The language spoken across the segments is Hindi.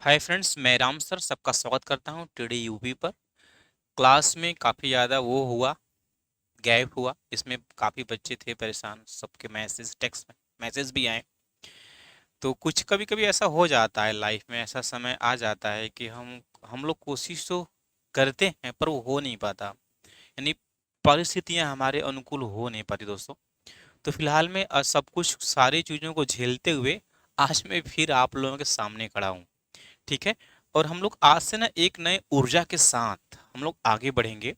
हाय फ्रेंड्स, मैं राम सर सबका स्वागत करता हूं टीडी यूपी पर। क्लास में काफ़ी ज़्यादा वो हुआ, गैप हुआ। इसमें काफ़ी बच्चे थे परेशान, सबके मैसेज टेक्स्ट मैसेज भी आए। तो कुछ कभी कभी ऐसा हो जाता है लाइफ में, ऐसा समय आ जाता है कि हम लोग कोशिश तो करते हैं पर वो हो नहीं पाता, यानी परिस्थितियां हमारे अनुकूल हो नहीं पाती दोस्तों। तो फिलहाल मैं सब कुछ सारी चीज़ों को झेलते हुए आज मैं फिर आप लोगों के सामने खड़ा हूँ। ठीक है। और हम लोग आज से ना एक नए ऊर्जा के साथ हम लोग आगे बढ़ेंगे।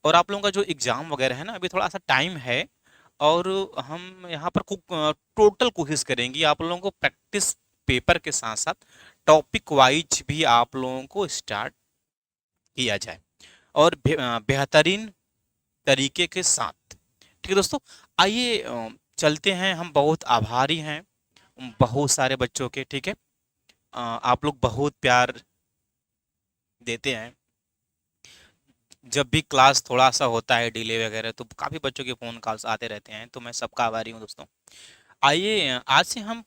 और आप लोगों का जो एग्जाम वगैरह है ना, अभी थोड़ा सा टाइम है। और हम यहाँ पर टोटल कोशिश करेंगे आप लोगों को प्रैक्टिस पेपर के साथ साथ टॉपिक वाइज भी आप लोगों को स्टार्ट किया जाए, और बेहतरीन तरीके के साथ। ठीक है दोस्तों, आइए चलते हैं। हम बहुत आभारी हैं बहुत सारे बच्चों के। ठीक है। आप लोग बहुत प्यार देते हैं। जब भी क्लास थोड़ा सा होता है डिले वगैरह तो काफ़ी बच्चों के फ़ोन कॉल्स आते रहते हैं, तो मैं सबका आभारी हूँ दोस्तों। आइए आज से हम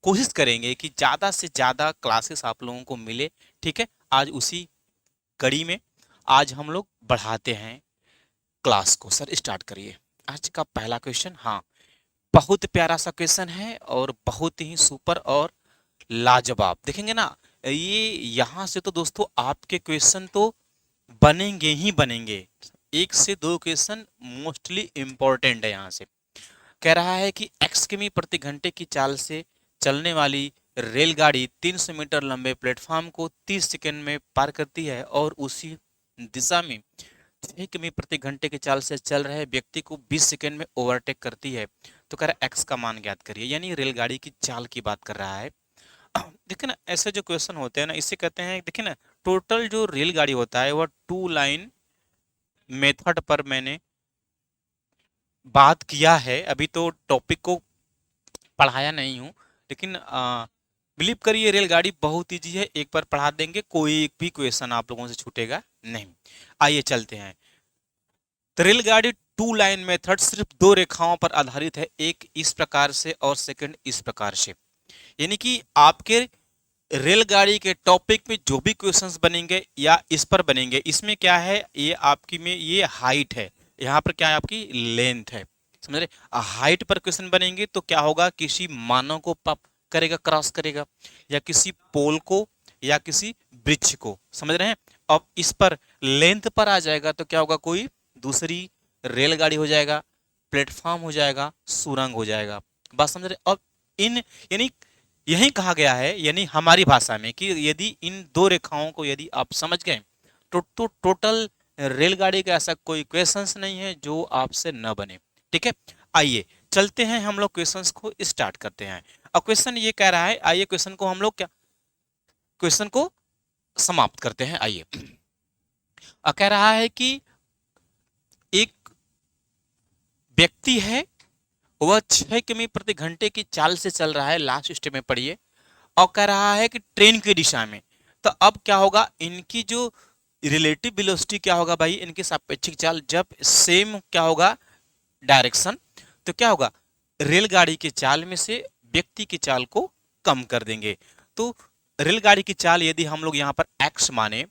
कोशिश करेंगे कि ज़्यादा से ज़्यादा क्लासेस आप लोगों को मिले। ठीक है। आज उसी कड़ी में आज हम लोग बढ़ाते हैं क्लास को। सर स्टार्ट करिए। आज का पहला क्वेश्चन, हाँ, बहुत प्यारा सा क्वेश्चन है और बहुत ही सुपर और लाजवाब। देखेंगे ना, ये यहाँ से तो दोस्तों आपके क्वेश्चन तो बनेंगे ही बनेंगे। एक से दो क्वेश्चन मोस्टली इंपॉर्टेंट है। यहाँ से कह रहा है कि एक्स किमी प्रति घंटे की चाल से चलने वाली रेलगाड़ी 300 मीटर लंबे प्लेटफॉर्म को 30 सेकंड में पार करती है और उसी दिशा में 6 किमी प्रति घंटे की चाल से चल रहे व्यक्ति को 20 सेकंड में ओवरटेक करती है। तो कह रहा है एक्स का मान ज्ञात करिए, यानी रेलगाड़ी की चाल की बात कर रहा है। देखिए ना, ऐसे जो क्वेश्चन होते हैं ना, इससे कहते हैं, देखिए ना, टोटल जो रेलगाड़ी होता है वह टू लाइन मेथड पर मैंने बात किया है। अभी तो टॉपिक को पढ़ाया नहीं हूँ, लेकिन बिलीव करिए रेलगाड़ी बहुत ईजी है। एक बार पढ़ा देंगे, कोई भी क्वेश्चन आप लोगों से छूटेगा नहीं। आइए चलते हैं। तो रेलगाड़ी टू लाइन मेथड सिर्फ दो रेखाओं पर आधारित है, एक इस प्रकार से और सेकंड इस प्रकार से। यानी कि आपके रेलगाड़ी के टॉपिक में जो भी क्वेश्चंस बनेंगे या इस पर बनेंगे, इसमें क्या है, ये आपकी में ये हाइट है, यहाँ पर क्या है आपकी लेंथ है। समझ रहे, हाइट पर क्वेश्चन बनेंगे तो क्या होगा, किसी मानव को पप करेगा, क्रॉस करेगा, या किसी पोल को, या किसी वृक्ष को। समझ रहे हैं। अब इस पर लेंथ पर आ जाएगा तो क्या होगा, कोई दूसरी रेलगाड़ी हो जाएगा, प्लेटफॉर्म हो जाएगा, सुरंग हो जाएगा। बात समझ रहे। अब इन, यानी यही कहा गया है, यानी हमारी भाषा में, कि यदि इन दो रेखाओं को यदि आप समझ गए तो टोटल रेलगाड़ी का ऐसा कोई क्वेश्चंस नहीं है जो आपसे न बने। ठीक है। आइए चलते हैं, हम लोग क्वेश्चंस को स्टार्ट करते हैं। अब क्वेश्चन ये कह रहा है, आइए क्वेश्चन को हम लोग क्या, क्वेश्चन को समाप्त करते हैं। आइए, कह रहा है कि एक व्यक्ति है, वह 6 किमी प्रति घंटे की चाल से चल रहा है, लास्ट स्टेप में पढ़िए, और कह रहा है कि ट्रेन की दिशा में। तो अब क्या होगा, इनकी जो रिलेटिव वेलोसिटी क्या होगा भाई, इनकी सापेक्षिक चाल जब सेम क्या होगा डायरेक्शन, तो क्या होगा, रेलगाड़ी की चाल में से व्यक्ति की चाल को कम कर देंगे। तो रेलगाड़ी की चाल यदि हम लोग यहाँ पर एक्स माने,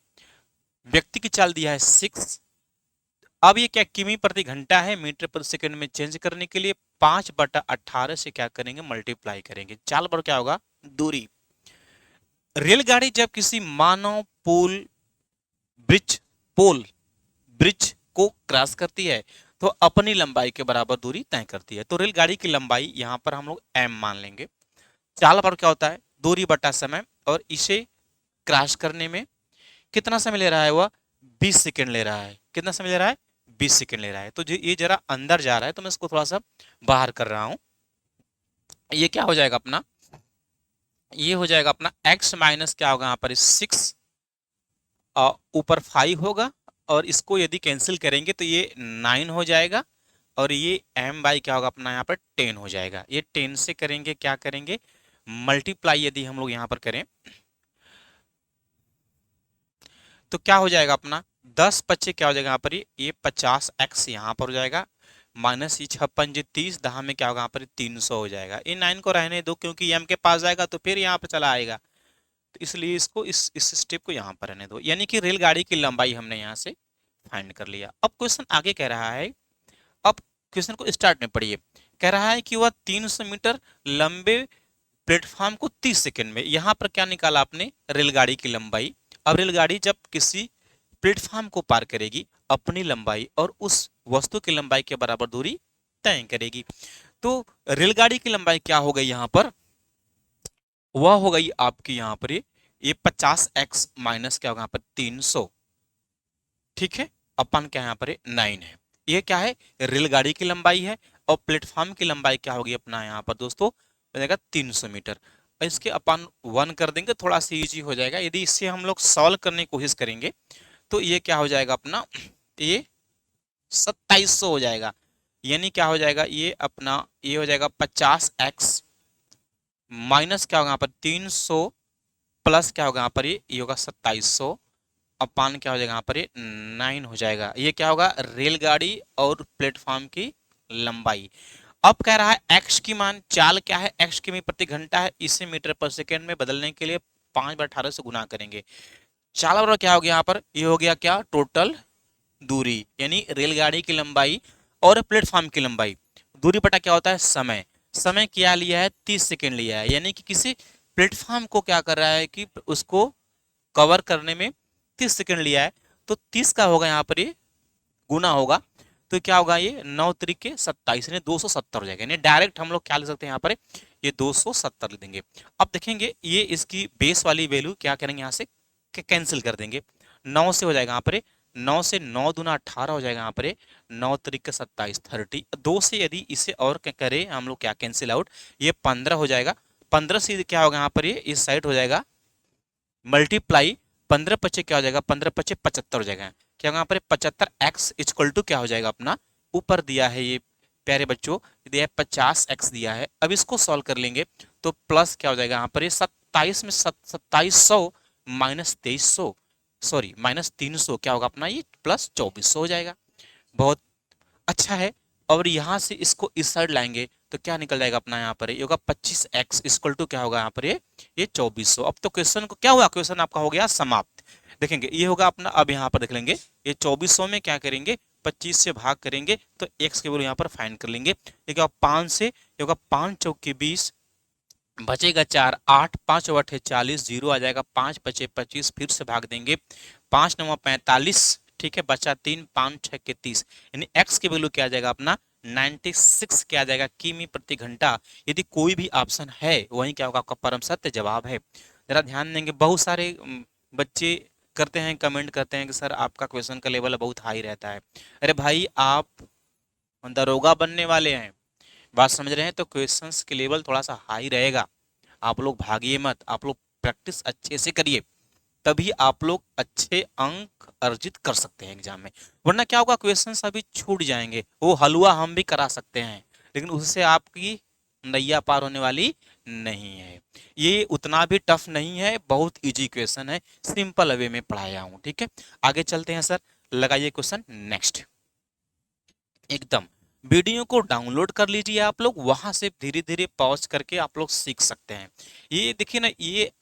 व्यक्ति की चाल दिया है 6। अब ये क्या किमी प्रति घंटा है, मीटर प्रति सेकंड में चेंज करने के लिए 5/18 से क्या करेंगे, मल्टीप्लाई करेंगे। चाल पर क्या होगा, दूरी। रेलगाड़ी जब किसी मानव ब्रिज पोल ब्रिज को क्रॉस करती है तो अपनी लंबाई के बराबर दूरी तय करती है। तो रेलगाड़ी की लंबाई यहां पर हम लोग एम मान लेंगे। चाल पर क्या होता है, दूरी बटा समय, और इसे क्रॉस करने में कितना समय ले रहा है, वह 20 सेकंड ले रहा है। कितना समय ले रहा है, 20 सेकंड ले रहा है। तो ये जरा अंदर जा रहा है तो मैं इसको थोड़ा सा बाहर कर रहा हूं। ये क्या हो जाएगा अपना, ये हो जाएगा अपना x माइनस क्या होगा यहाँ पर 6, ऊपर 5 होगा, और इसको यदि कैंसिल करेंगे तो ये 9 हो जाएगा, और ये m बाई क्या होगा अपना यहाँ पर 10 हो जाएगा। ये 10 से करेंगे, क्या करेंगे, मल्टीप्लाई यदि हम लोग यहाँ पर करें तो क्या हो जाएगा अपना 10 बच्चे क्या हो जाएगा यहाँ पर, ये 50x यहाँ पर हो जाएगा, माइनस ये 56 दहा में क्या होगा यहाँ पर 300 हो जाएगा। इन 9 को रहने दो क्योंकि m के पास जाएगा तो फिर यहाँ पर चला आएगा। तो इसलिए इसको इस स्टेप को यहाँ पर रहने दो, यानी कि रेलगाड़ी की लंबाई हमने यहाँ से फाइंड कर लिया। अब क्वेश्चन आगे कह रहा है, अब क्वेश्चन को स्टार्ट में पढ़िए। कह रहा है कि वह 300 मीटर लंबे प्लेटफॉर्म को 30 सेकंड में, यहां पर क्या निकाला आपने, रेलगाड़ी की लंबाई। अब रेलगाड़ी जब किसी प्लेटफॉर्म को पार करेगी, अपनी लंबाई और उस वस्तु की लंबाई के बराबर दूरी तय करेगी। तो रेलगाड़ी की लंबाई क्या हो गई यहां पर, वह हो गई आपकी यहां पर ये 50x माइनस क्या होगा यहाँ पर 300, ठीक है, अपन क्या यहाँ पर 9 है। ये क्या है, रेलगाड़ी की लंबाई है, और प्लेटफॉर्म की लंबाई क्या होगी अपना यहाँ पर दोस्तों, बनेगा 300 मीटर। इसके अपन 1 कर देंगे, थोड़ा सा इजी हो जाएगा। यदि इससे हम लोग सॉल्व करने की कोशिश करेंगे तो ये क्या हो जाएगा अपना, ये 2700 हो जाएगा। यानी क्या हो जाएगा ये अपना, ये हो जाएगा 50x माइनस क्या होगा यहाँ पर 300 प्लस क्या होगा यहाँ पर, ये होगा 2700 अपान क्या हो जाएगा यहाँ पर, ये 9 हो जाएगा। ये क्या होगा, रेलगाड़ी और प्लेटफॉर्म की लंबाई। अब कह रहा है एक्स की मान, चाल क्या है, एक्स की मीटर प्रति घंटा है, इसे मीटर पर सेकेंड में बदलने के लिए 5/18 से गुना करेंगे। चाल बराबर क्या हो गया यहाँ पर, ये हो गया क्या, टोटल दूरी, यानी रेलगाड़ी की लंबाई और प्लेटफॉर्म की लंबाई। दूरी बटा क्या होता है, समय। समय क्या लिया है, 30 सेकेंड लिया है, यानी कि किसी प्लेटफॉर्म को क्या कर रहा है कि उसको कवर करने में 30 सेकेंड लिया है। तो 30 का होगा यहाँ पर ये गुना होगा, तो क्या होगा, ये 9 तरीके 27 यानी 270 हो जाएगा। यानी डायरेक्ट हम लोग क्या ले सकते हैं यहाँ पर, ये 270 लिख देंगे। अब देखेंगे ये इसकी बेस वाली वैल्यू क्या करेंगे, यहाँ से कैंसिल कर देंगे। 9 से हो जाएगा यहाँ पर 9 से 9 दूना 18 हो जाएगा यहाँ पर 9 तरीके 27 30। 2 से यदि इसे और करें हम लोग क्या कैंसिल आउट, ये 15 हो जाएगा। 15 से क्या होगा यहाँ पर, ये इस साइड हो जाएगा मल्टीप्लाई 15 पचे क्या हो जाएगा, 15 पचे 75 हो जाएगा। क्या होगा यहाँ पर 75x इक्वल टू क्या हो जाएगा अपना, ऊपर दिया है ये प्यारे बच्चों, दिया है 50x दिया है। अब इसको सॉल्व कर लेंगे तो प्लस क्या हो जाएगा यहाँ पर, ये 27 में 2700 माइनस 2300, सॉरी माइनस 300 क्या होगा अपना, ये प्लस 2400 हो जाएगा। बहुत अच्छा है। और यहां से इसको इस साइड लाएंगे तो क्या निकल जाएगा अपना यहाँ पर, ये होगा 25x इक्वल टू क्या होगा यहाँ पर, ये 2400। अब तो क्वेश्चन को क्या हुआ, क्वेश्चन आपका हो गया समाप्त। देखेंगे ये होगा अपना, अब यहाँ पर देख लेंगे ये 2400 में क्या करेंगे, 25 से भाग करेंगे तो x के वैल्यू यहाँ पर फाइंड कर लेंगे। ये क्या 5 से, ये होगा 5 चौके 20, बचेगा 4, 8 5 8 40, जीरो आ जाएगा, 5 बचे 25, फिर से भाग देंगे, 5 9 45, ठीक है, बचा 3, 5 6 के 30, यानी x की वैल्यू क्या आ जाएगा अपना 96 क्या आ जाएगा किमी प्रति घंटा। यदि कोई भी ऑप्शन है वही क्या होगा आपका परम सत्य जवाब है। जरा ध्यान देंगे, बहुत सारे बच्चे करते हैं, कमेंट करते हैं कि सर आपका क्वेश्चन का लेवल बहुत हाई रहता है। अरे भाई आप दरोगा बनने वाले हैं, बात समझ रहे हैं, तो क्वेश्चंस के लेवल थोड़ा सा हाई रहेगा। आप लोग भागिए मत, आप लोग प्रैक्टिस अच्छे से करिए, तभी आप लोग अच्छे अंक अर्जित कर सकते हैं एग्जाम में। वरना क्या होगा, क्वेश्चंस अभी छूट जाएंगे। वो हलवा हम भी करा सकते हैं, लेकिन उससे आपकी नैया पार होने वाली नहीं है। ये उतना भी टफ नहीं है, बहुत इजी क्वेश्चन है, सिंपल वे में पढ़ाया हूं। ठीक है, आगे चलते हैं सर, लगाइए क्वेश्चन नेक्स्ट। एकदम वीडियो को डाउनलोड कर लीजिए आप लोग, वहां से धीरे धीरे पॉज करके आप लोग सीख सकते हैं। ये देखिए ना,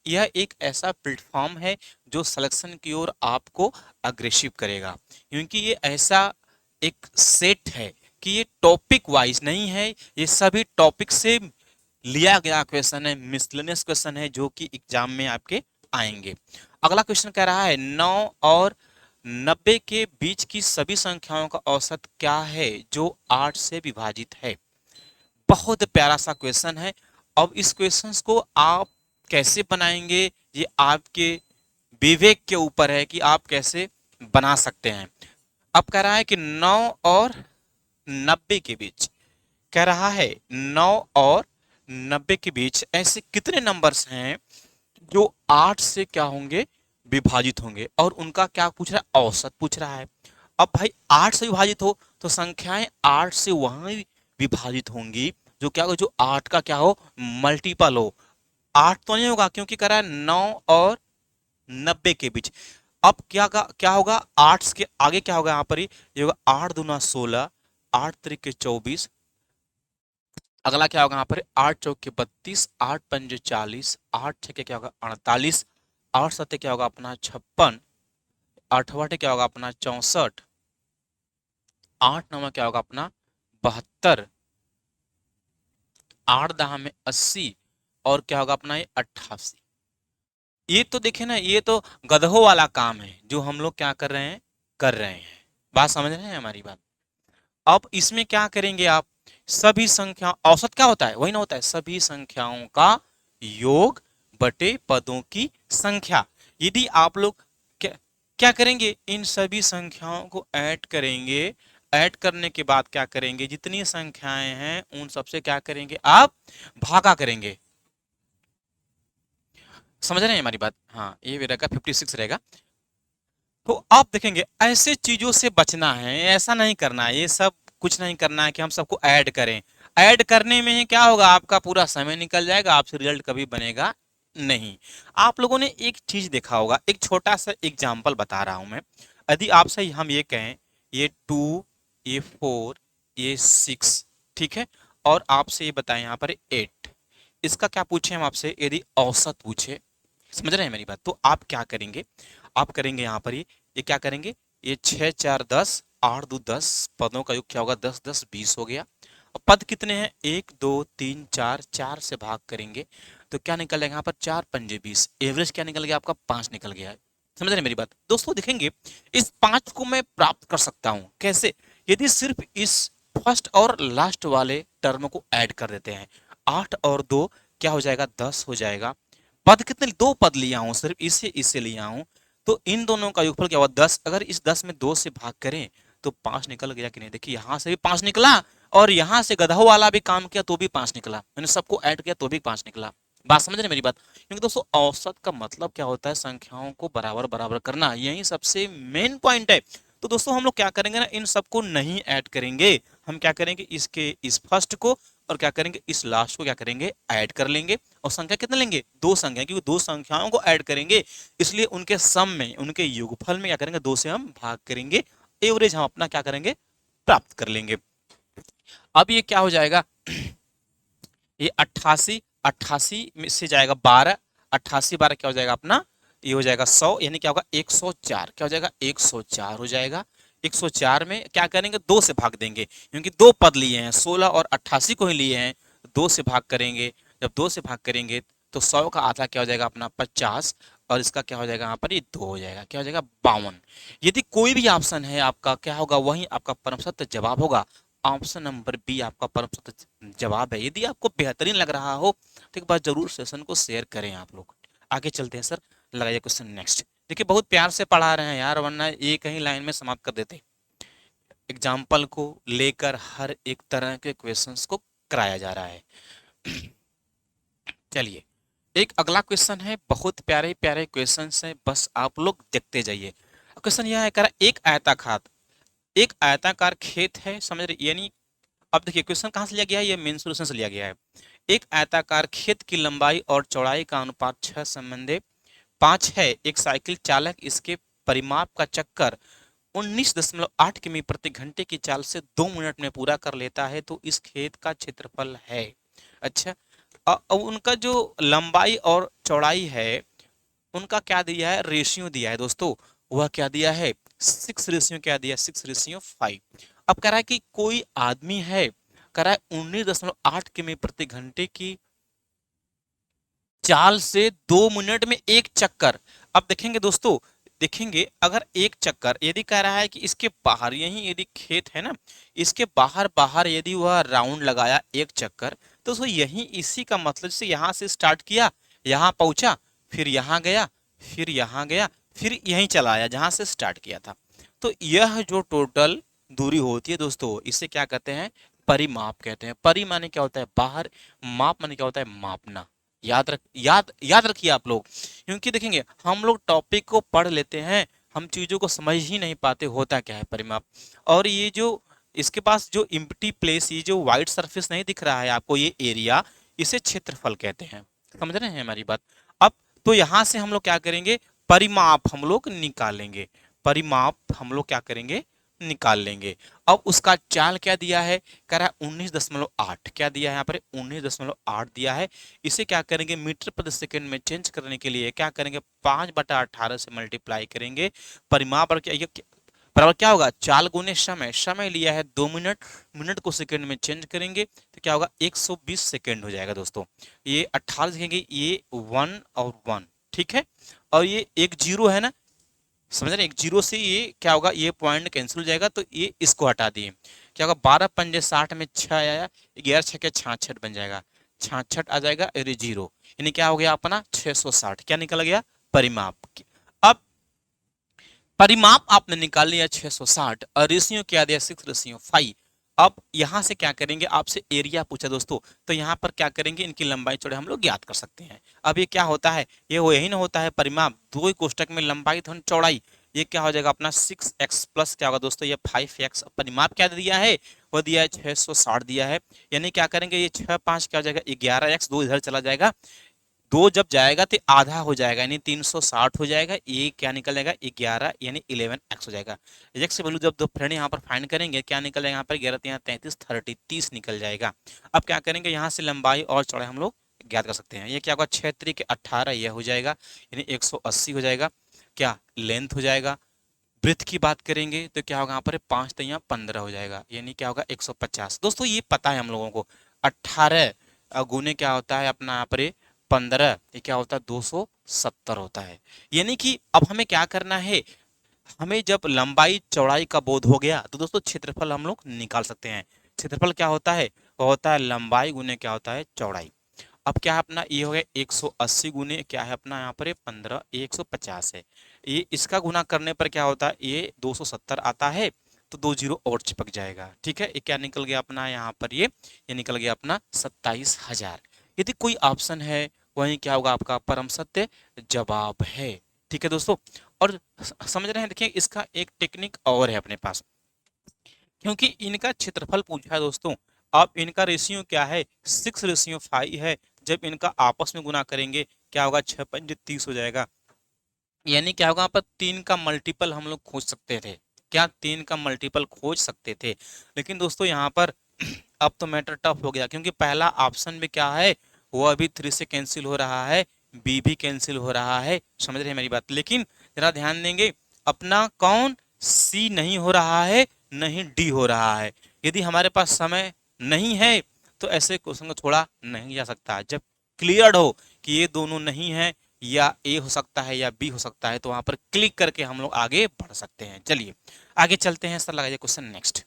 यह एक ऐसा प्लेटफॉर्म है जो सिलेक्शन की ओर आपको अग्रेसिव करेगा, क्योंकि ये ऐसा एक सेट है कि ये टॉपिक वाइज नहीं है, ये सभी टॉपिक से लिया गया क्वेश्चन है, मिसलेनियस क्वेश्चन है जो कि एग्जाम में आपके आएंगे। अगला क्वेश्चन कह रहा है 9 और 90 के बीच की सभी संख्याओं का औसत क्या है जो 8 से विभाजित है। बहुत प्यारा सा क्वेश्चन है। अब इस क्वेश्चन को आप कैसे बनाएंगे, ये आपके विवेक के ऊपर है कि आप कैसे बना सकते हैं। अब कह रहा है कि 9 और 90 के बीच, कह रहा है 9 और 90 के बीच ऐसे कितने नंबर्स हैं जो 8 से क्या होंगे, विभाजित होंगे, और उनका क्या पूछ रहा है, औसत पूछ रहा है। अब भाई 8 से विभाजित हो तो संख्याएं 8 से वहां विभाजित होंगी जो क्या हो, जो 8 का क्या हो, मल्टीपल हो। 8 तो नहीं होगा क्योंकि कह रहा है 9 और 90 के बीच। अब क्या होगा, 8 के आगे क्या होगा यहाँ पर, ये होगा 8 दूना 16, 8 तरीके 24, अगला क्या होगा यहाँ पर 8 चौके 32, 8 पंजे 40, 8 छके क्या होगा 48, 8 सत्ते क्या होगा अपना 56, 8 आठे क्या होगा अपना 64, 8 नवा क्या होगा अपना 72, 8 दहा में 80 और क्या होगा अपना ये 88। ये तो देखे ना, ये तो गधों वाला काम है जो हम लोग क्या कर रहे हैं। बात समझ रहे हैं हमारी बात। अब इसमें क्या करेंगे आप, सभी संख्या, औसत क्या होता है, वही ना होता है, सभी संख्याओं का योग बटे पदों की संख्या। यदि आप लोग क्या क्या करेंगे, इन सभी संख्याओं को ऐड करेंगे, ऐड करने के बाद क्या करेंगे, जितनी संख्याएं हैं उन सबसे क्या करेंगे आप भागा करेंगे। समझ रहे हैं हमारी बात। हाँ, ये भी रहेगा 56 रहेगा। तो आप देखेंगे ऐसे चीजों से बचना है, ऐसा नहीं करना है, ये सब कुछ नहीं करना है कि हम सबको ऐड करें। ऐड करने में ही क्या होगा, आपका पूरा समय निकल जाएगा, आपसे रिजल्ट कभी बनेगा नहीं। आप लोगों ने एक चीज देखा होगा, एक छोटा सा एग्जाम्पल बता रहा हूं मैं। यदि आपसे हम ये कहें ये 2, ये 4, ये 6, ठीक है, और आपसे ये बताएं यहाँ पर 8, इसका क्या पूछे हम आपसे, यदि औसत पूछे, समझ रहे हैं मेरी बात, तो आप क्या करेंगे, आप करेंगे यहाँ पर ये क्या करेंगे, ये 6 4 10, 8 2 10, पदों का योग क्या होगा 10 10 20 हो गया। अब पद कितने हैं, 1 2 3 4, 4 से भाग करेंगे तो क्या निकल जाएगा यहाँ पर 4 पंजे 20, एवरेज क्या निकल गया आपका 5 निकल गया है। समझ रहे मेरी बात दोस्तों। देखेंगे इस 5 को मैं प्राप्त कर सकता हूं कैसे, यदि सिर्फ इस फर्स्ट और लास्ट वाले टर्म को ऐड कर देते हैं। 8 और 2 क्या हो जाएगा 10 हो जाएगा। पद कितने, 2 पद लिया हूं, सिर्फ इसे लिया हूं, तो इन दोनों का योगफल क्या हुआ 10। अगर इस 10 में 2 से भाग करें तो 5 निकल गया कि नहीं, देखिए यहां से भी 5 निकला और यहां से गधा वाला भी काम किया तो भी 5 निकला, मैंने सबको ऐड किया तो भी 5 निकला। बात समझ रहे हैं मेरी बात। क्योंकि दोस्तों औसत का मतलब क्या होता है, संख्याओं को बराबर बराबर करना, यही सबसे मेन पॉइंट है। तो दोस्तों हम लोग क्या करेंगे ना, इन सबको नहीं ऐड करेंगे, हम क्या करेंगे इसके इस फर्स्ट को और क्या करेंगे इस लास्ट को क्या करेंगे ऐड कर लेंगे। और संख्या कितने लेंगे, 2 संख्या, क्योंकि 2 संख्याओं को ऐड करेंगे इसलिए उनके सम में, उनके योगफल में क्या करेंगे 2 से हम भाग करेंगे, एवरेज हम अपना क्या करेंगे प्राप्त कर लेंगे। अब ये क्या हो जाएगा, ये 88, 88 में से जाएगा 12, 88 12 क्या हो जाएगा अपना, ये हो जाएगा 100, यानी क्या होगा 104, क्या हो जाएगा 104 हो जाएगा। 104 में क्या करेंगे 2 से भाग देंगे, क्योंकि 2 पद लिए हैं 16 और 88 को ही लिए हैं, 2 से भाग करेंगे। जब 2 से भाग करेंगे तो 100 का आधा क्या हो जाएगा अपना 50, और इसका क्या हो जाएगा यहाँ पर ये 2 हो जाएगा, क्या हो जाएगा 52। यदि कोई भी ऑप्शन है आपका क्या होगा, वही आपका परम सत्य जवाब होगा। ऑप्शन नंबर बी आपका परम सत्य जवाब है। यदि आपको बेहतरीन लग रहा हो तो एक बार जरूर सेशन को शेयर करें आप लोग। आगे चलते हैं सर, लगाइए क्वेश्चन नेक्स्ट। देखिए बहुत प्यार से पढ़ा रहे हैं यार, वरना एक ही लाइन में समाप्त कर देते। एग्जाम्पल को लेकर हर एक तरह के क्वेश्चंस को कराया जा रहा है। चलिए एक अगला क्वेश्चन है, बहुत प्यारे प्यारे क्वेश्चंस हैं, बस आप लोग देखते जाइए। क्वेश्चन यह है, करा एक आयताकार खेत है, समझ रहे यानी। अब देखिए क्वेश्चन कहां से लिया गया है, ये मेन सॉल्यूशन से लिया गया है। एक आयताकार खेत की लंबाई और चौड़ाई का अनुपात 6 संबंधे 5 है। एक साइकिल चालक इसके परिमाप का चक्कर 19.8 किमी प्रति घंटे की चाल से 2 मिनट में पूरा कर लेता है, तो इस खेत का क्षेत्रफल है। अच्छा, अब उनका जो लंबाई और चौड़ाई है उनका क्या दिया है, रेशियो दिया है दोस्तों। वह क्या दिया है 6 रेशियो, क्या दिया 6:5। अब कह रहा है कि कोई आदमी है, कह रहा है 19.8 किमी प्रति घंटे की चाल से 2 मिनट में एक चक्कर। अब देखेंगे दोस्तों, देखेंगे अगर एक चक्कर यदि कह रहा है कि इसके बाहर, यही यदि खेत है ना, इसके बाहर बाहर यदि वह राउंड लगाया एक चक्कर, तो उसको यही इसी का मतलब से यहां से स्टार्ट किया, यहां पहुंचा, फिर यहां गया, फिर यहां गया, फिर यहीं चला आया जहां से स्टार्ट किया था। तो यह जो टोटल दूरी होती है दोस्तों, इसे क्या कहते हैं परिमाप कहते हैं। परि माने क्या होता है बाहर, माप माने क्या होता है मापना। याद रखिए आप लोग, क्योंकि देखेंगे हम लोग टॉपिक को पढ़ लेते हैं, हम चीजों को समझ ही नहीं पाते होता क्या है परिमाप। और ये जो इसके पास जो इम्प्टी प्लेस, ये जो वाइट सरफेस नहीं दिख रहा है आपको, ये एरिया, इसे क्षेत्रफल कहते हैं। समझ रहे हैं हमारी बात। अब तो यहां से हम लोग क्या करेंगे परिमाप हम लोग निकालेंगे, परिमाप हम लोग क्या करेंगे निकाल लेंगे। अब उसका चाल क्या दिया है, कह रहा है 19.8, क्या दिया है यहाँ पर 19.8 दिया है। इसे क्या करेंगे, मीटर प्रति सेकंड में चेंज करने के लिए क्या करेंगे, 5/18 से मल्टीप्लाई करेंगे। परिमाप और क्या ये बराबर क्या होगा, चाल गुने समय, समय लिया है 2 मिनट, मिनट को सेकंड में चेंज करेंगे तो क्या होगा 120 सेकंड हो जाएगा दोस्तों। ये 18 देखेंगे, ये 1 और 1, ठीक है, और ये एक जीरो है ना, समझ रहे हैं, एक जीरो से ये क्या होगा, ये पॉइंट कैंसिल हो जाएगा तो ये इसको हटा दिए, क्या होगा 12×5 = 60 में 6 आया, 11×6 = 66 बन जाएगा, 66 आ जाएगा और ये जीरो, यानी क्या हो गया अपना 660, क्या निकल गया परिमाप। अब परिमाप आपने निकाल लिया 660 और रेशियो क्या दिया 6:5। अब यहां से क्या करेंगे, आपसे एरिया पूछा दोस्तों, तो यहां पर क्या करेंगे, इनकी लंबाई चौड़ाई हम लोग ज्ञात कर सकते हैं। अब ये क्या होता है, ये वो यही ना होता है परिमाप, दो ही कोष्टक में लंबाई धन चौड़ाई, ये क्या हो जाएगा अपना 6x प्लस क्या होगा दोस्तों, ये 5x। परिमाप क्या दिया है, वो दिया है 660 दिया है, यानी क्या करेंगे, ये 6×5 क्या हो जाएगा 11x, 2 इधर चला जाएगा, दो जब जाएगा तो आधा हो जाएगा यानी 360 हो जाएगा, ये क्या निकल जाएगा 11 यानी 11x हो जाएगा। एक्स की वैल्यू जब दो फ्रेंड यहाँ पर फाइंड करेंगे क्या निकल जाएगा, यहाँ पर 11 यहाँ 33 30 30 निकल जाएगा। अब क्या करेंगे, यहाँ से लंबाई और चौड़ाई हम लोग ज्ञात कर सकते हैं। ये क्या होगा 6×3 = 18, यह हो जाएगा यानी 180 हो जाएगा, क्या लेंथ हो जाएगा। ब्रेथ की बात करेंगे तो क्या होगा यहाँ पर 5×3 = 15 हो जाएगा, यानी क्या होगा 150। दोस्तों ये पता है हम लोगों को, 18 गुने क्या होता है अपना यहाँ पर 15, ये क्या होता है 270 होता है। यानी कि अब हमें क्या करना है, हमें जब लंबाई चौड़ाई का बोध हो गया तो दोस्तों क्षेत्रफल हम लोग निकाल सकते हैं। क्षेत्रफल क्या होता है, वो होता है लंबाई गुने क्या होता है चौड़ाई। अब क्या है अपना, ये हो गया 180 गुने क्या है अपना यहाँ पर ये 15, ये 150 है, ये इसका गुना करने पर क्या होता है ये 270 आता है, तो 2 जीरो और चिपक जाएगा, ठीक है। ये क्या निकल गया अपना यहाँ पर ये निकल गया अपना 27,000। यदि कोई ऑप्शन है वही क्या होगा आपका परम सत्य जवाब है, ठीक है दोस्तों। और समझ रहे हैं, देखिए इसका एक टेक्निक और है अपने पास, क्योंकि इनका क्षेत्रफल पूछा है दोस्तों। अब इनका रेशियो क्या है 6:5 है, जब इनका आपस में गुना करेंगे क्या होगा 6×5 = 30 हो जाएगा, यानी क्या होगा यहाँ पर 3 का मल्टीपल हम लोग खोज सकते थे, क्या 3 का मल्टीपल खोज सकते थे। लेकिन दोस्तों यहाँ पर अब तो मैटर टफ हो गया, क्योंकि पहला ऑप्शन में क्या है वो अभी 3 से कैंसिल हो रहा है, बी भी कैंसिल हो रहा है, समझ रहे हैं मेरी बात। लेकिन जरा ध्यान देंगे, अपना कौन सी नहीं हो रहा है, नहीं डी हो रहा है। यदि हमारे पास समय नहीं है तो ऐसे क्वेश्चन को छोड़ा नहीं जा सकता। जब क्लियर हो कि ये दोनों नहीं है, या ए हो सकता है या बी हो सकता है, तो वहां पर क्लिक करके हम लोग आगे बढ़ सकते हैं। चलिए आगे चलते हैं, सर लगाइए क्वेश्चन नेक्स्ट।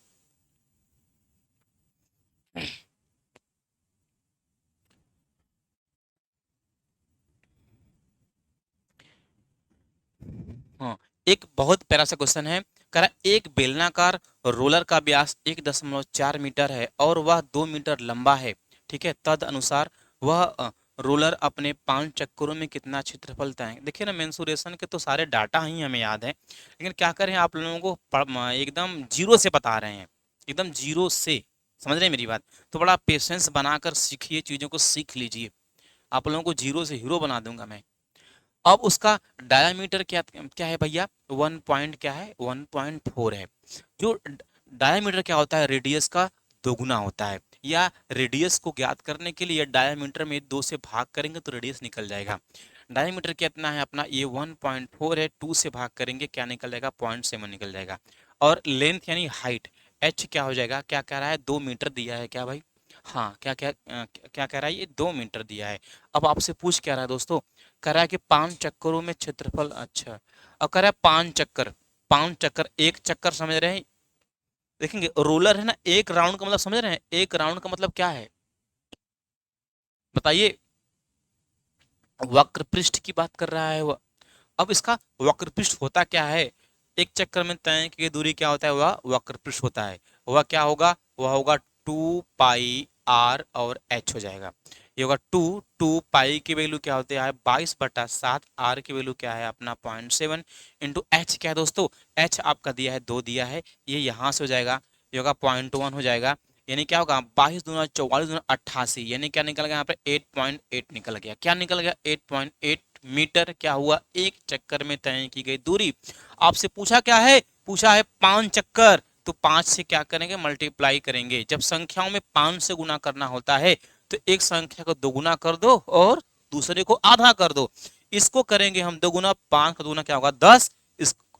हाँ, एक बहुत प्यारा सा क्वेश्चन है, कह रहा है, एक बेलनाकार रोलर का व्यास 1.4 मीटर है और वह 2 मीटर लंबा है, ठीक है। तद अनुसार वह रोलर अपने 5 चक्करों में कितना क्षेत्रफल तय, देखिए ना मेंसुरेशन के तो सारे डाटा ही हमें याद है, लेकिन क्या करें आप लोगों को एकदम जीरो से बता रहे हैं, एकदम जीरो से, समझ रहे हैं मेरी बात। तो बड़ा पेशेंस बनाकर सीखिए, चीज़ों को सीख लीजिए, आप लोगों को जीरो से हीरो बना दूंगा मैं। अब उसका डायामीटर क्या क्या है भैया, 1 पॉइंट क्या है 1.4 है। जो डायामीटर क्या होता है, रेडियस का दोगुना होता है, या रेडियस को ज्ञात करने के लिए डायामीटर में 2 से भाग करेंगे तो रेडियस निकल जाएगा। डायामीटर कितना है अपना, ये 1.4 है, 2 से भाग करेंगे क्या निकल जाएगा 0.7 निकल जाएगा। और लेंथ यानी हाइट एच क्या हो जाएगा, क्या कह रहा है 2 मीटर दिया है क्या भाई, हाँ क्या क्या क्या कह रहा है, ये 2 मीटर दिया है। अब आपसे पूछ क्या रहा है दोस्तों, कह रहा है कि 5 चक्करों में क्षेत्रफल, अच्छा अब कह रहा है 5 चक्कर, 5 चक्कर, एक चक्कर समझ रहे हैं, देखेंगे रोलर है ना, एक राउंड का मतलब समझ रहे हैं, एक राउंड का मतलब क्या है बताइए, वक्र पृष्ठ की बात कर रहा है वह। अब इसका वक्र पृष्ठ होता क्या है, एक चक्कर में तय की दूरी क्या होता है, वह वक्र पृष्ठ होता है। वह क्या होगा, वह होगा 2πr और h हो जाएगा। ये होगा 2 पाई की वैल्यू क्या होती है 22/7, आर की वैल्यू क्या है अपना 0.7 इंटू एच क्या है दोस्तों, एच आपका दिया है 2 दिया है, ये यहाँ से हो जाएगा, ये होगा 0.1 हो जाएगा, यानी क्या होगा 22 दूना 44 दूना 88, यानी क्या निकल गया यहाँ पे 8.8 निकल गया, क्या निकल गया 8.8 मीटर क्या हुआ, एक चक्कर में तय की गई दूरी। आपसे पूछा क्या है, पूछा है 5 चक्कर, तो 5 से क्या करेंगे, मल्टीप्लाई करेंगे। जब संख्याओं में 5 से गुना करना होता है तो एक संख्या को दोगुना कर दो और दूसरे को आधा कर दो। इसको करेंगे हम दोगुना, 5 का दोगुना क्या होगा 10,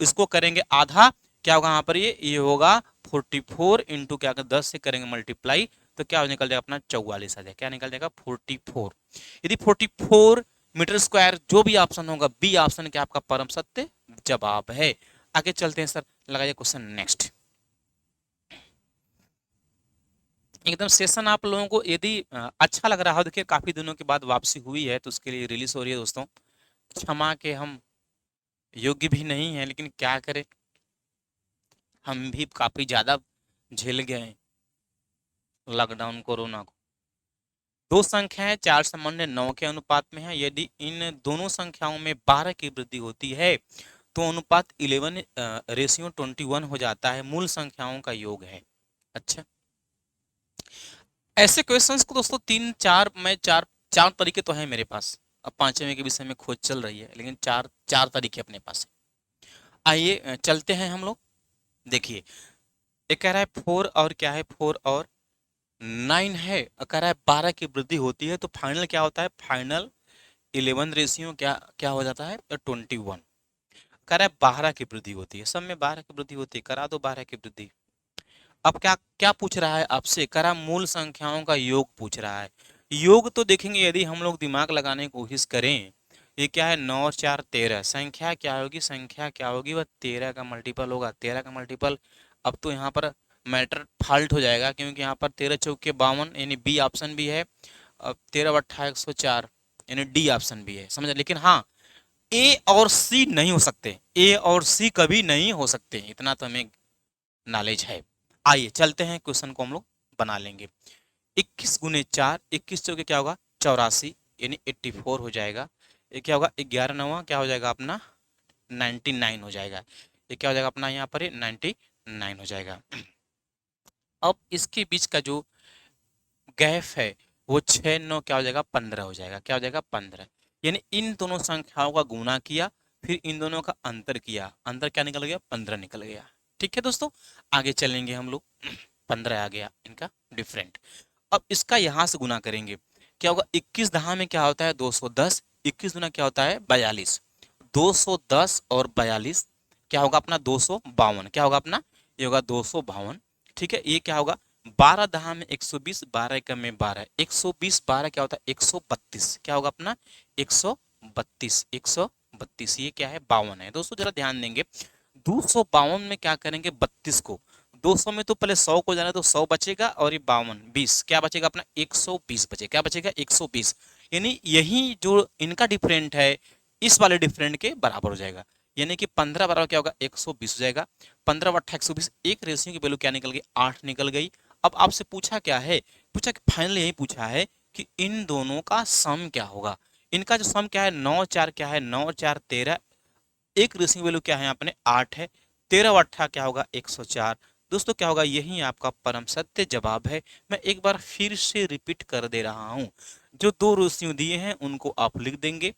इसको करेंगे आधा, क्या होगा यहाँ पर, ये होगा 44 इंटू क्या, 10 से करेंगे मल्टीप्लाई तो क्या निकल जाएगा अपना 44 आ जाएगा, क्या निकल जाएगा 44। यदि 44 मीटर स्क्वायर जो भी ऑप्शन होगा, बी ऑप्शन क्या आपका परम सत्य जवाब है। आगे चलते हैं सर, लगाइए क्वेश्चन नेक्स्ट। एकदम सेशन आप लोगों को यदि अच्छा लग रहा हो, देखिए काफी दिनों के बाद वापसी हुई है तो उसके लिए रिलीज हो रही है दोस्तों, क्षमा के हम योग्य भी नहीं है, लेकिन क्या करें, हम भी काफी ज्यादा झेल गए हैं लॉकडाउन कोरोना को। दो संख्याएं 4 संबंध 9 के अनुपात में है, यदि इन दोनों संख्याओं में 12 की वृद्धि होती है तो अनुपात 11:21 हो जाता है, मूल संख्याओं का योग है। अच्छा, ऐसे क्वेश्चंस को दोस्तों चार तरीके तो हैं मेरे पास। अब पांचवें के विषय में खोज चल रही है, लेकिन चार चार तरीके अपने पास है। आइए चलते हैं हम लोग। देखिए, एक कह रहा है 4 और क्या है, 4 और 9 है, कह रहा है 12 की वृद्धि होती है तो फाइनल क्या होता है, फाइनल 11 रेशियो क्या क्या हो जाता है 21। कह रहा है 12 की वृद्धि होती है, सब में 12 की वृद्धि होती है, करा दो 12 की वृद्धि। अब क्या क्या पूछ रहा है आपसे, करा मूल संख्याओं का योग पूछ रहा है। योग तो देखेंगे, यदि हम लोग दिमाग लगाने की कोशिश करें, ये क्या है 9 और 4 13, संख्या क्या होगी, संख्या क्या होगी, वह 13 का मल्टीपल होगा, 13 का मल्टीपल। अब तो यहाँ पर मैटर फाल्ट हो जाएगा, क्योंकि यहाँ पर 13 चौके 52 यानी बी ऑप्शन भी है, अब 13 अट्ठा 104 यानी डी ऑप्शन भी है, समझ। लेकिन हाँ, ए और सी नहीं हो सकते, ए और सी कभी नहीं हो सकते, इतना तो हमें नॉलेज है। आइए चलते हैं, क्वेश्चन को हम लोग बना लेंगे। 21 गुने 4, 21 चौके क्या होगा 84 यानी 84 हो जाएगा। ये क्या होगा 11 नवा क्या हो जाएगा अपना 99 हो जाएगा। ये क्या हो जाएगा अपना यहाँ पर 99 हो जाएगा। अब इसके बीच का जो गैप है वो 6 9 क्या हो जाएगा 15 हो जाएगा, क्या हो जाएगा 15। यानी इन दोनों संख्याओं का गुणा किया, फिर इन दोनों का अंतर किया, अंतर क्या निकल गया 15 निकल गया। ठीक है दोस्तों, आगे चलेंगे हम लोग। 15 आ गया इनका डिफरेंट। अब इसका यहां से गुना करेंगे, क्या होगा 21 दहा में क्या होता है 210, 21 गुना क्या होता है 42, 210 और 42 क्या होगा अपना 252, क्या होगा अपना ये होगा 252। ठीक है, ये क्या होगा 12 दहा में 120, 12 एकम में 12, 120 12 क्या होता है 132, क्या होगा अपना 132, 132, ये क्या है 52 है। दोस्तों जरा ध्यान देंगे, 252 में क्या करेंगे 32 को, 200 में तो पहले 100 को जाना तो 100 बचेगा, और ये 52 20 क्या बचेगा अपना 120 बचेगा, क्या बचेगा 120। यानी यही जो इनका डिफरेंट है इस वाले डिफरेंट के बराबर हो जाएगा, यानी कि 15 बराबर क्या होगा 120 हो जाएगा। 15 बट्ठा 120, एक रेशियो की वैल्यू क्या निकल गई 8 निकल गई। अब आपसे पूछा क्या है, पूछा कि फाइनली यही पूछा है कि इन दोनों का सम क्या होगा। इनका जो सम क्या है 9 4 क्या है 9 4 13, एक रेशियो वैल्यू क्या है यहाँ पे 8 है, 13 अट्ठा क्या होगा 104। दोस्तों क्या होगा, यही आपका परम सत्य जवाब है। मैं एक बार फिर से रिपीट कर दे रहा हूं, जो दो रेशियो दिए हैं उनको आप लिख देंगे,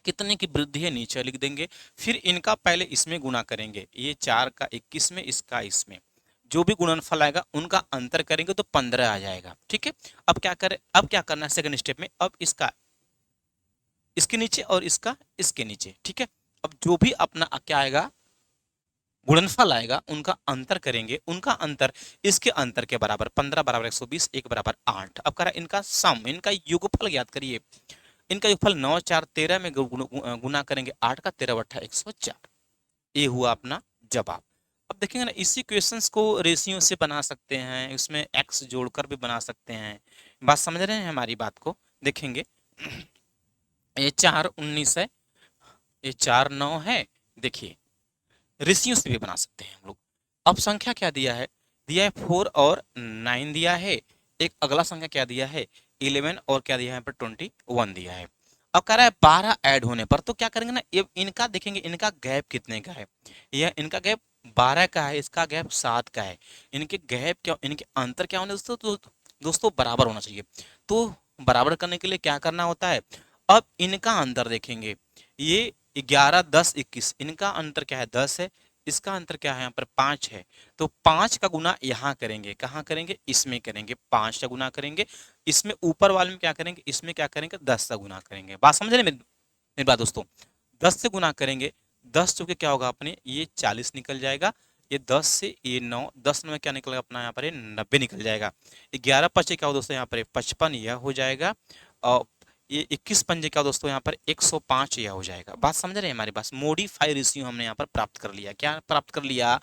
कितने की वृद्धि है नीचे लिख देंगे, फिर इनका पहले इसमें गुणा करेंगे, ये 4 का 21 में, इसका इसमें, जो भी गुणनफल आएगा उनका अंतर करेंगे तो 15 आ जाएगा। ठीक है, अब क्या करें, अब क्या करना है सेकंड स्टेप में, अब इसका इसके नीचे और इसका इसके नीचे। ठीक है, अब जो भी अपना क्या आएगा गुणनफल आएगा उनका अंतर करेंगे, उनका अंतर इसके अंतर के बराबर, 15 बराबर 120, 1 बराबर 8। अब करा इनका सम, इनका योगफल याद करिए, इनका योगफल 9 4 13 में गुना करेंगे 8 का 13 बट्ठा 104, ये हुआ अपना जवाब। अब देखेंगे ना, इसी क्वेश्चंस को रेशियो से बना सकते हैं, इसमें एक्स जोड़कर भी बना सकते हैं। बात समझ रहे हैं हमारी बात को, देखेंगे ये 4 19 है, ये 4 9 है, देखिए रेशियो से भी बना सकते हैं हम लोग। अब संख्या क्या दिया है 4 और 9 दिया है, एक अगला संख्या क्या दिया है 11 और क्या दिया है यहाँ पर 21 दिया है। अब कह रहा है 12 ऐड होने पर, तो क्या करेंगे ना, ये इनका देखेंगे इनका गैप कितने का है, यह इनका गैप 12 का है, इसका गैप 7 का है, इनके गैप क्या, इनके अंतर क्या होने दोस्तों, तो दोस्तों बराबर होना चाहिए। तो बराबर करने के लिए क्या करना होता है, अब इनका अंतर देखेंगे, ये 11, 10, 21, इनका अंतर क्या है 10 है, इसका अंतर क्या है यहाँ पर 5 है। तो 5 का गुना यहाँ करेंगे, कहाँ करेंगे, इसमें करेंगे, 5 का गुना करेंगे, इसमें ऊपर वाले में क्या करेंगे, इसमें क्या करेंगे 10 का गुना करेंगे। बात समझ रहे मेरी बात दोस्तों, 10 से गुना करेंगे, 10 चौके क्या होगा अपने ये 40 निकल जाएगा, ये 10 से ये 9, 10 में क्या निकलेगा अपना यहाँ पर ये 90 निकल जाएगा। 11 पचे क्या हो दोस्तों यहाँ पर 55 यह हो जाएगा, और ये 21 पंजे क्या दोस्तों यहाँ पर 105 यह हो जाएगा। बात समझ रहे हैं हमारे पास, मॉडिफाई रेशियो हमने यहाँ पर प्राप्त कर लिया, क्या प्राप्त कर लिया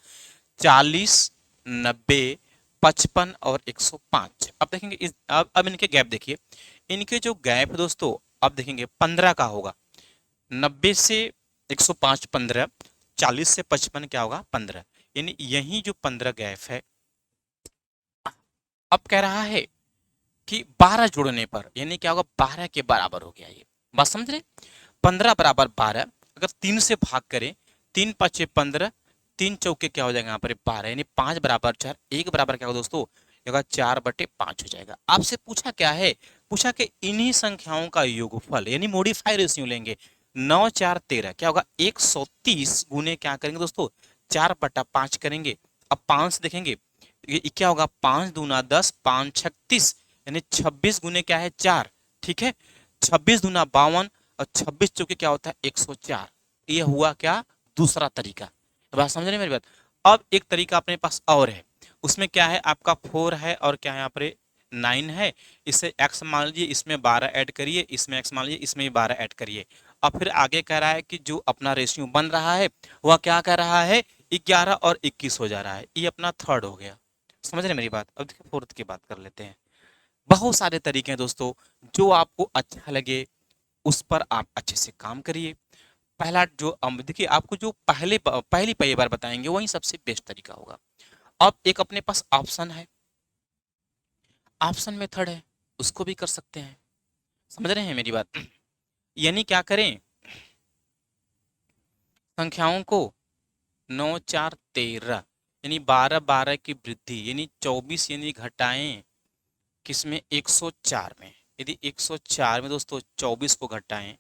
40, 90, 55 और 105। अब देखेंगे अब इनके गैप देखिए, इनके जो गैप है दोस्तों अब देखेंगे 15 का होगा, 90 से 105 15, 40 से 55 क्या होगा 15, यानी यही जो 15 गैप है। अब कह रहा है कि 12 जोड़ने पर यानी क्या होगा 12 के बराबर हो गया, ये बात समझ रहे, 15 बराबर 12, अगर 3 से भाग करें 3 5 15, 3 चौके क्या हो जाएगा यहाँ पर 12, यानी 5 बराबर 4, 1 बराबर क्या होगा दोस्तों, होगा 4/5 हो जाएगा। आपसे पूछा क्या है, पूछा कि इन्हीं संख्याओं का योगफल यानी मॉडिफाई रेशियो लेंगे, 9 4 13 क्या होगा 130 गुने क्या करेंगे दोस्तों 4/5 करेंगे। अब 5 से देखेंगे ये क्या होगा 5 दूना 10, 5 36, यानी 26 गुने क्या है 4, ठीक है, 26 दूना 52 और 26 चौके क्या होता है 104। ये हुआ क्या दूसरा तरीका, तो बात समझ रहे हैं मेरी बात। अब एक तरीका अपने पास और है, उसमें क्या है आपका 4 है और क्या है यहाँ पर 9 है, इसे x मान लीजिए, इसमें 12 ऐड करिए, इसमें x मान लीजिए, इसमें भी 12 ऐड करिए। अब फिर आगे कह रहा है कि जो अपना रेशियो बन रहा है वह क्या कह रहा है 11 और 21 हो जा रहा है, ये अपना थर्ड हो गया। समझ रहे मेरी बात। अब देखिए फोर्थ की बात कर लेते हैं। बहुत सारे तरीके हैं दोस्तों, जो आपको अच्छा लगे उस पर आप अच्छे से काम करिए। पहला जो देखिए आपको जो पहली बार बताएंगे वही सबसे बेस्ट तरीका होगा। अब एक अपने पास ऑप्शन है, ऑप्शन मेथड है, उसको भी कर सकते हैं। समझ रहे हैं मेरी बात, यानी क्या करें, संख्याओं को 9 4 13 यानी 12 12 की वृद्धि यानी 24 यानी घटाएं किसमें 104 में, यदि 104 में दोस्तों 24 को घटाएं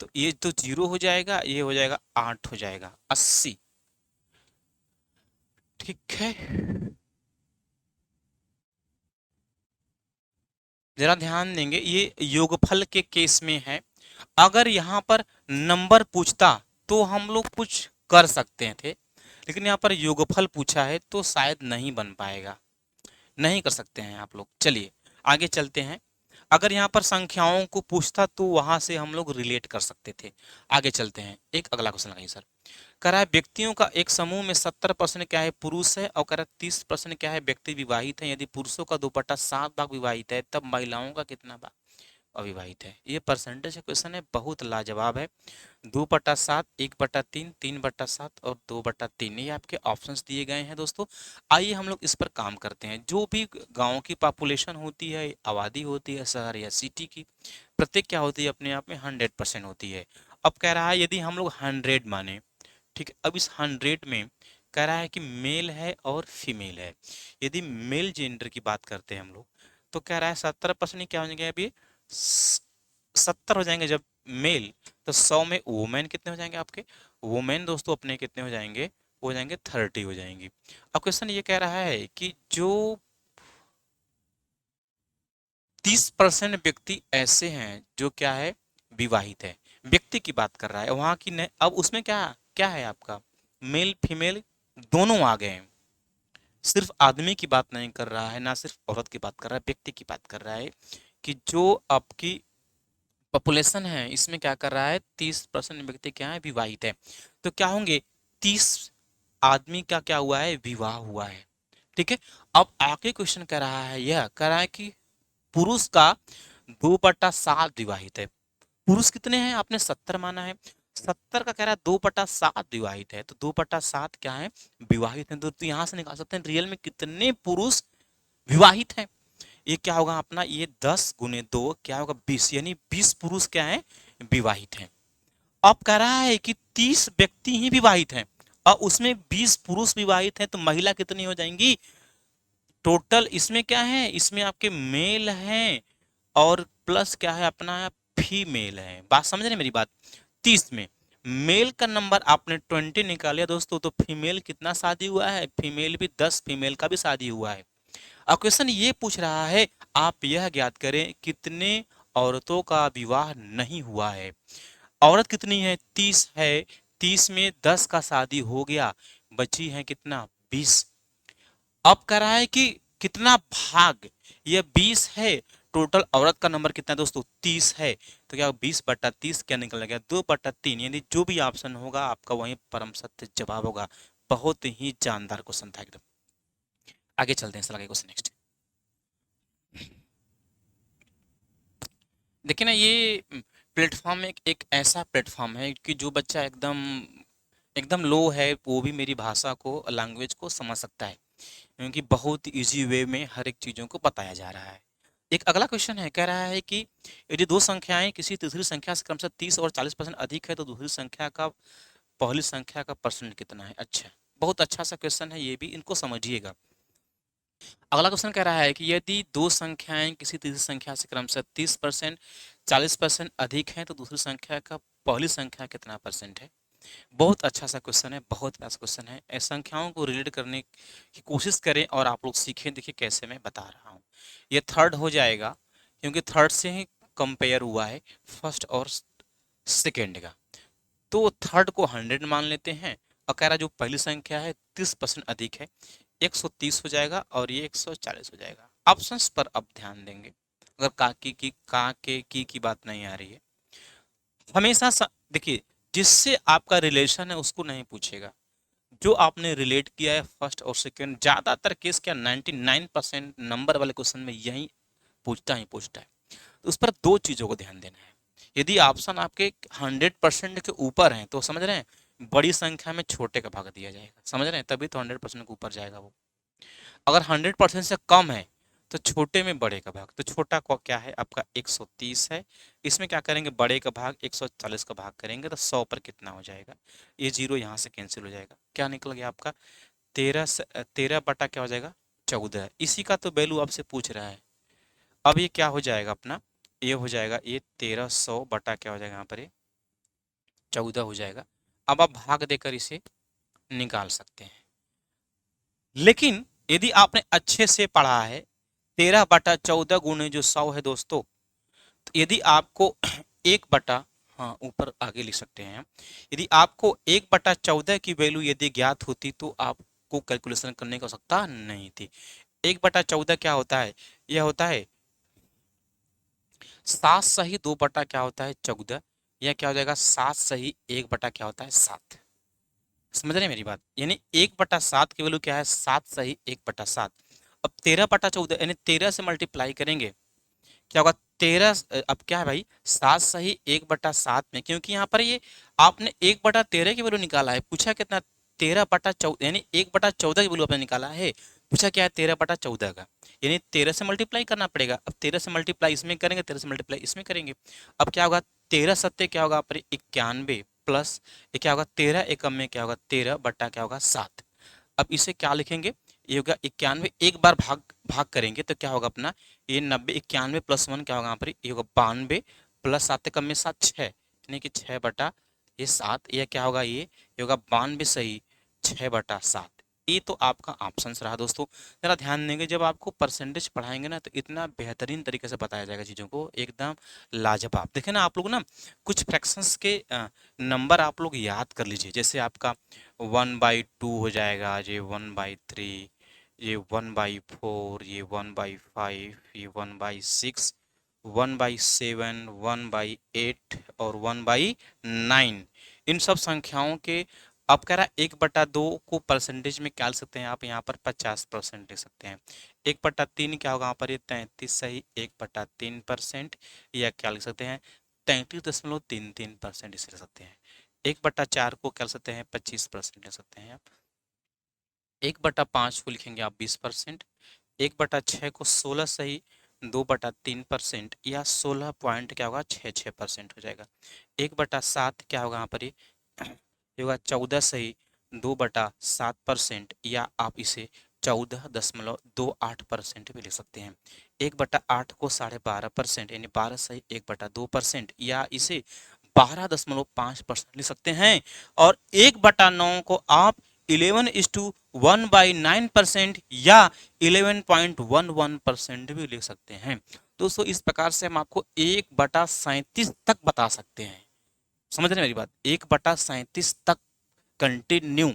तो ये तो 0 हो जाएगा, ये हो जाएगा 8 हो जाएगा 80, ठीक है। जरा ध्यान देंगे, ये योगफल के केस में है। अगर यहाँ पर नंबर पूछता तो हम लोग कुछ कर सकते थे, लेकिन यहाँ पर योगफल पूछा है तो शायद नहीं बन पाएगा, नहीं कर सकते हैं आप लोग। चलिए आगे चलते हैं। अगर यहाँ पर संख्याओं को पूछता तो वहां से हम लोग रिलेट कर सकते थे। आगे चलते हैं, एक अगला क्वेश्चन लगाइए सर। कह रहा है व्यक्तियों का एक समूह में 70% क्या है पुरुष है, और कह रहा है 30% क्या है व्यक्ति विवाहित है। यदि पुरुषों का 2/7 भाग विवाहित है तब महिलाओं का कितना भाग अविवाहित है। ये परसेंटेज क्वेश्चन है, बहुत लाजवाब है। 2/7, 1/3, 3/7 और 2/3 ये आपके ऑप्शंस दिए गए हैं दोस्तों। आइए हम लोग इस पर काम करते हैं। जो भी गांव की पॉपुलेशन होती है, आबादी होती है शहर या सिटी की, प्रत्येक क्या होती है अपने आप में 100% होती है। अब कह रहा है यदि हम लोग 100 माने, ठीक है, अब इस 100 में कह रहा है कि मेल है और फीमेल है। यदि मेल जेंडर की बात करते हैं हम लोग तो कह रहा है 70% क्या हो जाएंगे अभी 70 हो जाएंगे जब मेल, तो 100 में वुमेन कितने हो जाएंगे आपके, वुमेन दोस्तों अपने कितने हो जाएंगे, हो जाएंगे 30 हो जाएंगी। अब क्वेश्चन ये कह रहा है कि जो 30% व्यक्ति ऐसे हैं जो क्या है विवाहित है, व्यक्ति की बात कर रहा है वहां की नहीं। अब उसमें क्या क्या है आपका मेल फीमेल दोनों आ गए हैं, सिर्फ आदमी की बात नहीं कर रहा है, ना सिर्फ औरत की बात कर रहा है, व्यक्ति की बात कर रहा है कि जो आपकी पॉपुलेशन है इसमें क्या कर रहा है 30% व्यक्ति क्या है विवाहित है। तो क्या होंगे 30 आदमी का क्या हुआ है विवाह हुआ है, ठीक है। अब आगे क्वेश्चन कह रहा है, यह कह रहा है कि पुरुष का 2/7 विवाहित है। पुरुष कितने हैं आपने 70 माना है, 70 का कह रहा है 2/7 विवाहित है, तो 2/7 क्या है विवाहित है। तो यहां से निकाल सकते हैं रियल में कितने पुरुष विवाहित हैं। ये क्या होगा अपना, ये 10 गुने 2 क्या होगा 20, यानी 20 पुरुष क्या है विवाहित हैं। अब कह रहा है कि 30 व्यक्ति ही विवाहित हैं और उसमें 20 पुरुष विवाहित हैं, तो महिला कितनी हो जाएंगी टोटल। इसमें क्या है, इसमें आपके मेल हैं और प्लस क्या है अपना फीमेल है। बात समझ रहे मेरी बात। 30 में मेल का नंबर आपने 20 निकालिया दोस्तों, तो फीमेल कितना शादी हुआ है, फीमेल भी 10 फीमेल का भी शादी हुआ है। अब क्वेश्चन ये पूछ रहा है आप यह ज्ञात करें कितने औरतों का विवाह नहीं हुआ है। औरत कितनी है, 30 है, 30 में 10 का शादी हो गया, बची है कितना, 20। अब कह रहा है कि कितना भाग, ये 20 है, टोटल औरत का नंबर कितना है दोस्तों, 30 है, तो क्या 20/30 क्या निकल गया, 2/3, यानी जो भी ऑप्शन होगा आपका वही परम सत्य जवाब होगा। बहुत ही जानदार क्वेश्चन था एकदम। आगे चलते हैं, सर क्वेश्चन नेक्स्ट। देखिए ना, ये प्लेटफॉर्म एक ऐसा प्लेटफॉर्म है कि जो बच्चा एकदम एकदम लो है वो भी मेरी भाषा को, लैंग्वेज को समझ सकता है, क्योंकि बहुत इजी वे में हर एक चीज़ों को बताया जा रहा है। एक अगला क्वेश्चन है, कह रहा है कि यदि दो संख्याएं किसी तीसरी संख्या से क्रमशः 30 और 40% अधिक है तो दूसरी संख्या का पहली संख्या का परसेंट कितना है। अच्छा, बहुत अच्छा सा क्वेश्चन है, ये भी इनको समझिएगा। अगला क्वेश्चन कह रहा है कि यदि दो संख्याएं किसी तीसरी संख्या से क्रमशः 30%, 40% अधिक हैं तो दूसरी संख्या का पहली संख्या कितना परसेंट है। बहुत अच्छा सा क्वेश्चन है, बहुत प्यारा क्वेश्चन है। ऐसे संख्याओं को रिलेट करने की कोशिश करें और आप लोग सीखें। देखिए कैसे मैं बता रहा हूँ। ये थर्ड हो जाएगा, क्योंकि थर्ड से ही कंपेयर हुआ है फर्स्ट और सेकेंड का। तो थर्ड को 100 मान लेते हैं, और कह रहा जो पहली संख्या है 30% अधिक है, 130 हो जाएगा और ये 140 हो जाएगा। ऑप्शंस पर अब ध्यान देंगे, अगर का के की बात नहीं आ रही है। हमेशा देखिए, जिससे आपका रिलेशन है उसको नहीं पूछेगा, जो आपने रिलेट किया है फर्स्ट और सेकंड। ज्यादातर केस क्या 99% नंबर वाले क्वेश्चन में यही पूछता है। तो उस पर दो चीजों को ध्यान देना है। यदि ऑप्शन आपके 100% के ऊपर हैं तो समझ रहे हैं बड़ी संख्या में छोटे का भाग दिया जाएगा, समझ रहे हैं, तभी तो 100% के ऊपर जाएगा वो। अगर 100% से कम है तो छोटे में बड़े का भाग, तो छोटा को क्या है आपका 130 है, इसमें क्या करेंगे बड़े का भाग 140 का भाग करेंगे तो 100 पर कितना हो जाएगा, ये जीरो यहाँ से कैंसिल हो जाएगा, क्या निकल गया आपका 13 बटा क्या हो जाएगा 14। इसी का तो वैल्यू आपसे पूछ रहा है। अब ये क्या हो जाएगा अपना, ये हो जाएगा ये 1300 बटा क्या हो जाएगा यहाँ पर ये 14 हो जाएगा। अब आप भाग देकर इसे निकाल सकते हैं। लेकिन यदि आपने अच्छे से पढ़ा है 13/14 गुणे जो 100 है दोस्तों, तो यदि आपको 1 बटा, हाँ ऊपर आगे लिख सकते हैं, यदि आपको 1/14 की वैल्यू यदि ज्ञात होती तो आपको कैलकुलेशन करने की आवश्यकता नहीं थी। 1/14 क्या होता है, यह होता है 7 सही 2 बटा क्या होता है 14, यह क्या हो जाएगा 7 सही 1 बटा क्या होता है 7। समझ रहे हैं मेरी बात, यानी 1/7 की वैल्यू क्या है 7 सही 1/7। अब 13/14 यानी 13 से मल्टीप्लाई करेंगे, क्या होगा 13, अब क्या है भाई 7 सही 1/7 में, क्योंकि यहाँ पर ये आपने 1/13 की वैल्यू निकाला है, पूछा कितना 13/14, यानी 1/14 की वैल्यू आपने निकाला है, पूछा क्या है 13/14 का, यानी 13 से मल्टीप्लाई करना पड़ेगा। अब 13 से मल्टीप्लाई इसमें करेंगे, 13 से मल्टीप्लाई इसमें करेंगे। अब क्या होगा 13 सत्ते क्या होगा पर 91 प्लस ये क्या होगा 13 एकम में क्या होगा 13 बटा क्या होगा 7। अब इसे क्या लिखेंगे, ये होगा 91, एक बार भाग भाग करेंगे तो क्या होगा अपना ये 90, 91 प्लस 1 क्या होगा यहाँ पर ये होगा 92 प्लस 7 कम में 7 6, यानी कि 6 बटा ये 7, यह क्या होगा ये होगा 92 सही 6/7। ये तो आपका ऑप्शन रहा दोस्तों। जरा ध्यान देंगे, जब आपको परसेंटेज पढ़ाएंगे ना तो इतना बेहतरीन तरीके से बताया जाएगा चीज़ों को, एकदम लाजवाब। देखे ना आप लोग ना कुछ फ्रैक्शंस के नंबर आप लोग याद कर लीजिए, जैसे आपका 1/2 हो जाएगा, ये 1/3, ये 1/4, ये 1/5, ये 1/6, 1/7, 1/8 और 1/9। इन सब संख्याओं के अब कह रहा है 1/2 को परसेंटेज में क्या लिख सकते हैं आप, यहाँ पर 50% लिख सकते हैं। 1/3 क्या होगा यहाँ पर ये 33 सही 1/3%, या क्या लिख सकते हैं 33.33% इसे लिख सकते हैं। 1/4 को क्या लिख सकते हैं 25% लिख सकते हैं आप। 1/5 को लिखेंगे आप 20%, 1/6 को 16 सही 2/3%, या 16 पॉइंट क्या होगा 6% हो जाएगा। 1/7 क्या होगा यहाँ पर ये होगा 14 सही 2/7%, या आप इसे 14.28% भी लिख सकते हैं। 1/8 को 12.5% यानी 12/2%, या इसे 12.5% लिख सकते हैं। और 1/9 को आप 11:1/9% या 11.11% भी लिख सकते हैं। दोस्तों इस प्रकार से हम आपको 1/37 तक बता सकते हैं। समझ रहे हैं मेरी बात, 1/37 तक कंटिन्यू।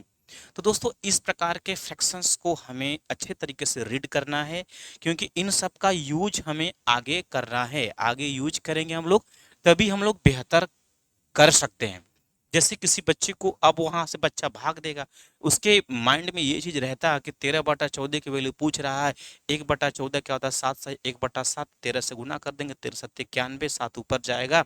तो दोस्तों इस प्रकार के फ्रैक्शंस को हमें अच्छे तरीके से रीड करना है, क्योंकि इन सब का यूज हमें आगे करना है। आगे यूज करेंगे हम लोग तभी हम लोग बेहतर कर सकते हैं। जैसे किसी बच्चे को, अब वहां से बच्चा भाग देगा, उसके माइंड में ये चीज रहता है कि 13/14 की वैल्यू पूछ रहा है। 1/14 क्या होता है? 7 से 1/7, 13 से गुना कर देंगे, 13×7 = 91, 7 ऊपर जाएगा,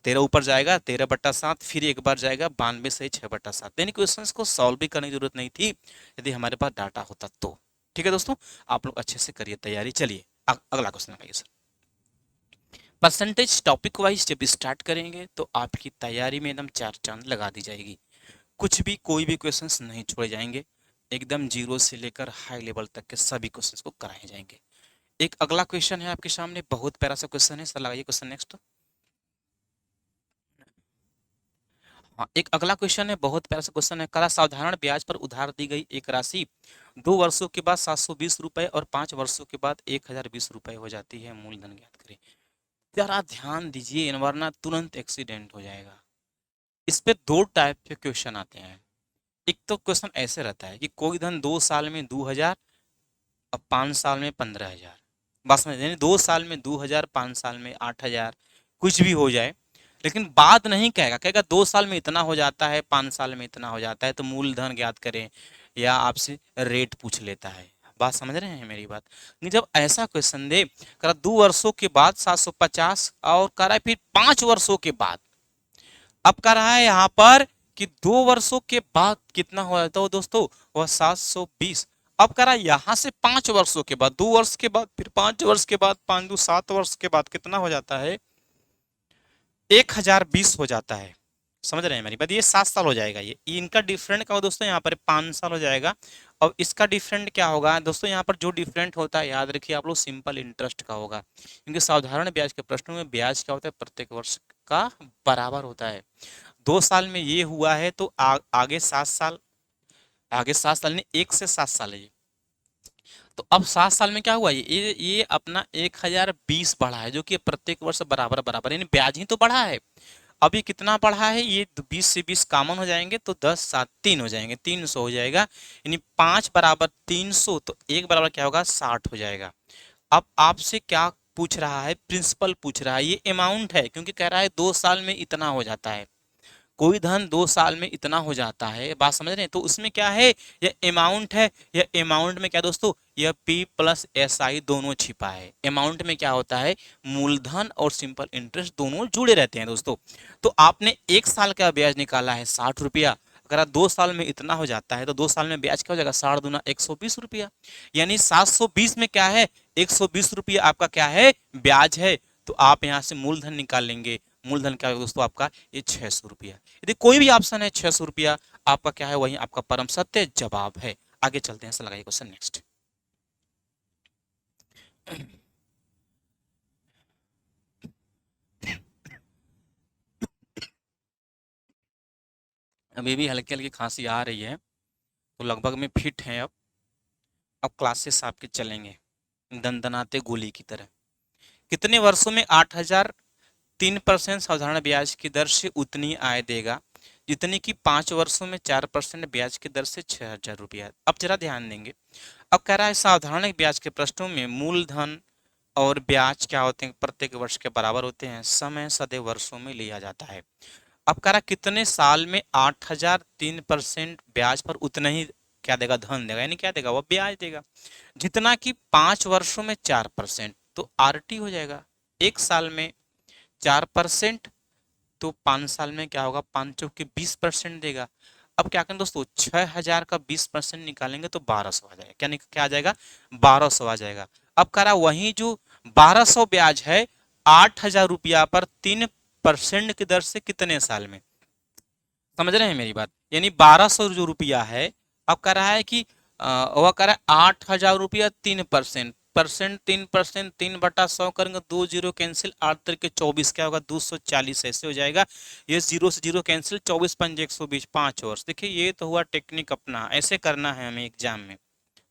13 ऊपर जाएगा, 13/7, फिर एक बार जाएगा 92 से 6/7। यानी क्वेश्चन को सॉल्व भी करने की जरूरत नहीं थी यदि हमारे पास डाटा होता तो। ठीक है दोस्तों, आप लोग अच्छे से करिए तैयारी। चलिए अगला क्वेश्चन लगाइए सर। परसेंटेज टॉपिक वाइज जब स्टार्ट करेंगे तो आपकी तैयारी में एकदम 4 चांद लगा दी जाएगी। कुछ भी, कोई भी क्वेश्चंस नहीं छोड़े जाएंगे, एकदम जीरो से लेकर हाई लेवल तक के सभी क्वेश्चंस को कराए जाएंगे। एक अगला क्वेश्चन है आपके सामने, बहुत प्यारा सा क्वेश्चन है सर, लगाइए क्वेश्चन नेक्स्ट। हाँ, एक अगला क्वेश्चन है, बहुत प्यारा सा क्वेश्चन है। कला साधारण ब्याज पर उधार दी गई एक राशि 2 वर्षों के बाद 720 रुपए और 5 वर्षों के बाद 1020 रुपए हो जाती है, मूलधन ज्ञात करें। जरा ध्यान दीजिए, वरना तुरंत एक्सीडेंट हो जाएगा। इस पे दो टाइप के क्वेश्चन आते हैं। एक तो क्वेश्चन ऐसे रहता है कि कोई धन 2 साल में 2000 और 5 साल में 15,000, बस में यानी 2 साल में 2000, 5 साल में 8,000, कुछ भी हो जाए, लेकिन बात नहीं कहेगा, कहेगा 2 साल में इतना हो जाता है, 5 साल में इतना हो जाता है, तो मूलधन ज्ञात करें, या आपसे रेट पूछ लेता है। बात समझ रहे हैं मेरी बात? नहीं, जब ऐसा क्वेश्चन दे, करा 2 वर्षों के बाद 750 और करा फिर 5 वर्षों के बाद, अब कर रहा है यहाँ पर कि 2 वर्षों के बाद कितना हो जाता है दोस्तों, वह 720। अब करा यहाँ से 5 वर्षों के बाद, 2 वर्ष के बाद, फिर 5 वर्ष के बाद, 5 2 7 वर्ष के बाद कितना हो जाता है, 1020 हो जाता है। समझ रहे हैं मेरी बात? ये 7 साल हो जाएगा। ये इनका डिफरेंट क्या हो दोस्तों, यहाँ पर 5 साल हो जाएगा। और इसका डिफरेंट क्या होगा दोस्तों, यहाँ पर जो डिफरेंट होता है याद रखिए आप लोग, सिंपल इंटरेस्ट का होगा, क्योंकि साधारण ब्याज के प्रश्नों में ब्याज क्या होता है, प्रत्येक वर्ष का बराबर होता है। 2 साल में ये हुआ है तो आगे 7 साल, आगे 7 साल नहीं, 1 से 7 साल है ये। तो अब 7 साल में क्या हुआ, ये अपना 1020 बढ़ा है, जो कि प्रत्येक वर्ष बराबर बराबर, यानी ब्याज ही तो बढ़ा है। अब ये कितना बढ़ा है, ये 20 से 20 कॉमन हो जाएंगे तो 10 7 3 हो जाएंगे, 300 हो जाएगा, यानी 5 बराबर 300, तो 1 बराबर क्या होगा, 60 हो जाएगा। अब आपसे क्या पूछ रहा है, प्रिंसिपल पूछ रहा है, ये अमाउंट है, क्योंकि कह रहा है 2 साल में इतना हो जाता है, कोई धन 2 साल में इतना हो जाता है, बात समझ रहे हैं? तो उसमें क्या है, यह अमाउंट है। यह अमाउंट में क्या दोस्तों, यह P प्लस SI दोनों छिपा है। अमाउंट में क्या होता है, मूलधन और सिंपल इंटरेस्ट दोनों जुड़े रहते हैं दोस्तों। तो आपने 1 साल का ब्याज निकाला है 60 रुपया, अगर आप 2 साल में इतना हो जाता है तो 2 साल में ब्याज क्या हो जाएगा, 60 दूना 120 रुपया, यानी 720 में क्या है, 120 रुपया आपका क्या है, ब्याज है। तो आप यहाँ से मूलधन निकाल लेंगे, मूलधन क्या है दोस्तों आपका, ये 600 रुपया। यदि कोई भी ऑप्शन है 600 रुपया आपका क्या है, वही आपका परम सत्य जवाब है। आगे चलते हैं, लगाइए क्वेश्चन नेक्स्ट। अभी भी हल्की हल्की खांसी आ रही है, तो लगभग में फिट हैं अब क्लासेस आपके चलेंगे दनदनाते गोली की तरह। कितने वर्षों में 8,000 3% साधारण ब्याज की दर से उतनी आय देगा जितनी कि 5 वर्षों में 4% ब्याज की दर से 6,000 रुपया। अब जरा ध्यान देंगे, अब कह रहा है साधारण ब्याज के प्रश्नों में मूलधन और ब्याज क्या होते हैं, प्रत्येक वर्ष के बराबर होते हैं, समय सदैव वर्षों में लिया जाता है। अब कह रहा कितने साल में 8,000 3% ब्याज पर उतना ही क्या देगा, धन देगा, यानी क्या देगा, वो ब्याज देगा, जितना कि 5 वर्षों में 4%, तो RT हो जाएगा। 1 साल में 4%, तो 5 साल में क्या होगा, 5 चौक के 20% देगा। अब क्या करें दोस्तों, 6,000 का 20% निकालेंगे तो 1200 आ जाएगा, क्या आ जाएगा, 1200 आ जाएगा। अब कह रहा वही जो 1200 ब्याज है 8,000 रुपया पर 3% की दर से कितने साल में, समझ रहे हैं मेरी बात, यानी 1200 जो रुपया है, अब कह रहा है कि वह कह रहा है 8,000 रुपया 3%, परसेंट 3%, 3/100 करेंगे, 2 जीरो कैंसिल, 8 3 के 24 क्या होगा 240, ऐसे हो जाएगा। ये जीरो से जीरो कैंसिल, 24 5 120, 5 वर्ष। देखिए ये तो हुआ टेक्निक अपना, ऐसे करना है हमें एग्जाम में,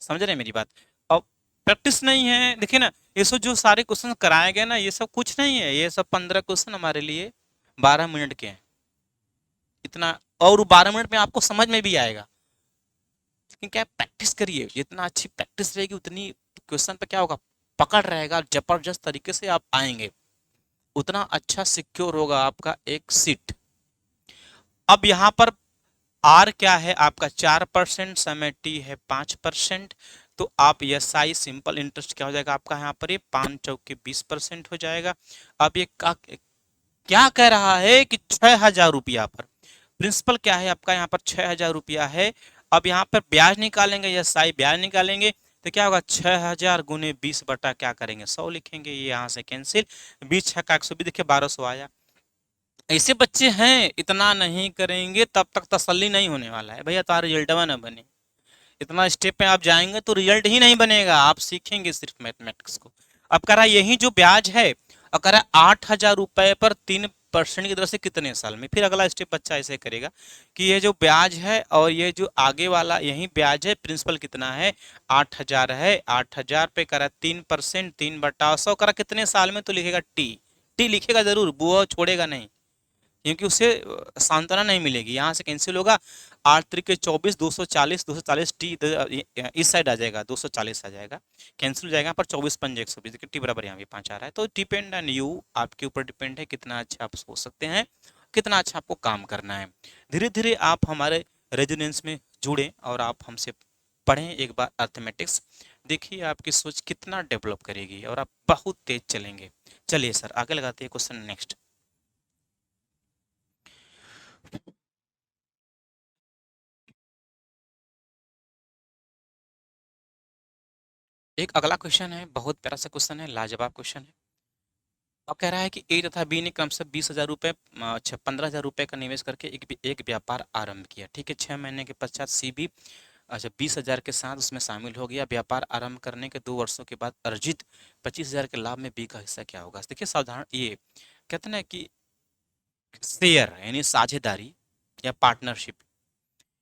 समझ रहे हैं मेरी बात। अब प्रैक्टिस नहीं है, देखिए ना ये सब जो सारे क्वेश्चन कराए गए ना, ये सब कुछ नहीं है, ये सब 15 क्वेश्चन हमारे लिए 12 मिनट के हैं, इतना। और 12 मिनट में आपको समझ में भी आएगा, लेकिन क्या प्रैक्टिस करिए, जितना अच्छी प्रैक्टिस रहेगी उतनी क्वेश्चन पे क्या होगा, पकड़ रहेगा, जबरदस्त तरीके से आप आएंगे, उतना अच्छा सिक्योर होगा आपका एक सीट। अब यहाँ पर आर क्या है आपका 4%, समय टी है 5%, तो आप एस आई सिंपल इंटरेस्ट क्या हो जाएगा आपका यहाँ पर, ये 5 चौके 20% हो जाएगा। अब ये क्या कह रहा है कि 6,000 रुपया पर प्रिंसिपल क्या है आपका यहाँ पर 6,000 रुपया है। अब यहाँ पर ब्याज निकालेंगे या साई ब्याज निकालेंगे, तो क्या होगा 6,000 गुने 20 बटा क्या करेंगे 100 लिखेंगे, ये यहाँ से कैंसिल, 20 6 का 120, देखिए 1200 आया। ऐसे बच्चे हैं इतना नहीं करेंगे तब तक तसल्ली नहीं होने वाला है भैया, तुम्हारा रिजल्ट ना बने, इतना स्टेप पे आप जाएंगे तो रिजल्ट ही नहीं बनेगा, आप सीखेंगे सिर्फ मैथमेटिक्स को। अब कह रहा है यही जो ब्याज है, और कह रहा है 8,000 रुपए पर 3% की दर से कितने साल में, फिर अगला स्टेप बच्चा ऐसे करेगा कि ये जो ब्याज है और ये जो आगे वाला यही ब्याज है, प्रिंसिपल कितना है 8,000 है, 8,000 पे करा 3%, 3/100 करा कितने साल में, तो लिखेगा टी, टी लिखेगा जरूर, वो छोड़ेगा नहीं, क्योंकि उसे सांत्वना नहीं मिलेगी, यहाँ से कैंसिल होगा, 8 3 के 24, 240, 240 टी इस साइड आ जाएगा, 240 आ जाएगा, कैंसिल हो जाएगा यहाँ पर, 24 5 120, देखिए टी बराबर यहाँ भी 5 आ रहा है। तो डिपेंड ऑन यू, आपके ऊपर डिपेंड है कितना अच्छा आप सोच सकते हैं, कितना अच्छा आपको काम करना है। धीरे धीरे आप हमारे रेजिडेंस में जुड़े और आप हमसे पढ़ें एक बार अर्थमेटिक्स, देखिए आपकी सोच कितना डेवलप करेगी और आप बहुत तेज चलेंगे। चलिए सर आगे लगाते हैं क्वेश्चन नेक्स्ट। एक अगला क्वेश्चन है, बहुत प्यारा सा क्वेश्चन है, लाजवाब क्वेश्चन है। अब कह रहा है कि ए तथा बी ने क्रम से 20,000 रुपये, अच्छा 15,000 रुपये का निवेश करके एक व्यापार आरंभ किया, ठीक है। 6 महीने के पश्चात सी भी अच्छा 20,000 के साथ उसमें शामिल हो गया। व्यापार आरंभ करने के 2 वर्षों के बाद अर्जित 25,000 के लाभ में बी का हिस्सा क्या होगा। देखिए साधारण ये कहते हैं कि शेयर यानी साझेदारी या पार्टनरशिप,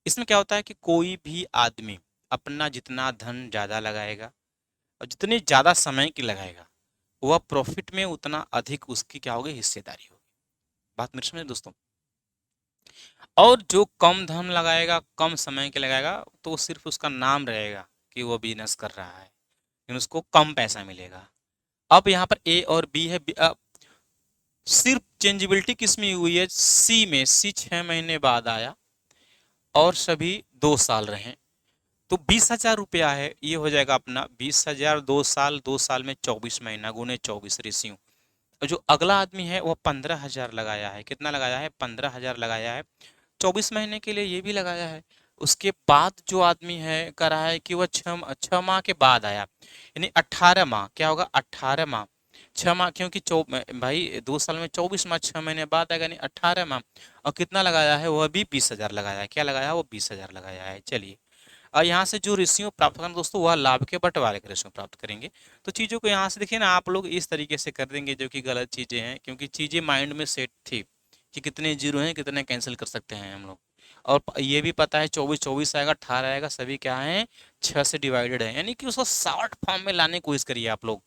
इसमें क्या होता है कि कोई भी आदमी अपना जितना धन ज्यादा लगाएगा और जितनी ज्यादा समय की लगाएगा, वह प्रॉफिट में उतना अधिक उसकी क्या होगी, हिस्सेदारी होगी। बात मेरे समझ दोस्तों। और जो कम धन लगाएगा, कम समय के लगाएगा, तो सिर्फ उसका नाम रहेगा कि वो बिजनेस कर रहा है, लेकिन उसको कम पैसा मिलेगा। अब यहाँ पर ए और बी है, सिर्फ चेंजेबिलिटी किस में हुई है, सी में, सी 6 महीने बाद आया और सभी 2 साल रहे, तो 20,000 रुपया है, ये हो जाएगा अपना 20,000, 2 साल, 2 साल में 24 महीना गुने 24 रेशियो। और जो अगला आदमी है वह 15,000 लगाया है, कितना लगाया है 15,000 लगाया है, 24 महीने के लिए ये भी लगाया है। उसके बाद जो आदमी है कह रहा है कि वह 6 माह के बाद आया, यानी 18 माह, क्या होगा 18 माह, 6 माह, क्योंकि भाई 2 साल में 24 माह, 6 महीने बाद आएगा, यानी 18 माह। और कितना लगाया है, वह भी 20,000 लगाया है, क्या लगाया है वो 20,000 लगाया है। चलिए और यहाँ से जो रेशियो प्राप्त करना दोस्तों, वह लाभ के बंटवारे का रेशियो प्राप्त करेंगे। तो चीज़ों को यहाँ से देखिए ना, आप लोग इस तरीके से कर देंगे जो कि गलत चीज़ें हैं, क्योंकि चीज़ें माइंड में सेट थी कि कितने जीरो हैं, कितने कैंसिल कर सकते हैं हम लोग। और ये भी पता है 24 24 आएगा, 18 आएगा, सभी क्या है 6 से डिवाइडेड है, यानी कि उसको शॉर्ट फॉर्म में लाने की कोशिश करिए आप लोग।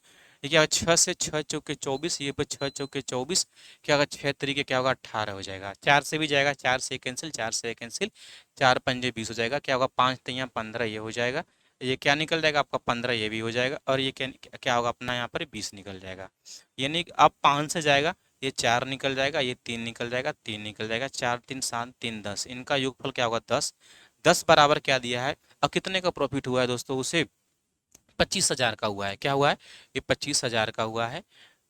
ये क्या 6 से 6 चौके 24, ये पे 6 चौके 24, क्या होगा 6 तरीके क्या होगा 18 हो जाएगा, 4 से भी जाएगा, 4 से कैंसिल, 4 से कैंसिल, 4 पंजे 20 हो जाएगा, क्या होगा 5 तियां 15, ये हो जाएगा, ये क्या निकल जाएगा आपका 15, ये भी हो जाएगा, और ये क्या क्या होगा अपना यहाँ पर 20 निकल जाएगा। यानी अब 5 से जाएगा, ये 4 निकल जाएगा, ये 3 निकल जाएगा, 3 निकल जाएगा, 4 3 7 3 10, इनका योगफल क्या होगा 10, 10 बराबर क्या दिया है, और कितने का प्रॉफिट हुआ है दोस्तों, उसे 25,000 का हुआ है, क्या हुआ है ये 25,000 का हुआ है।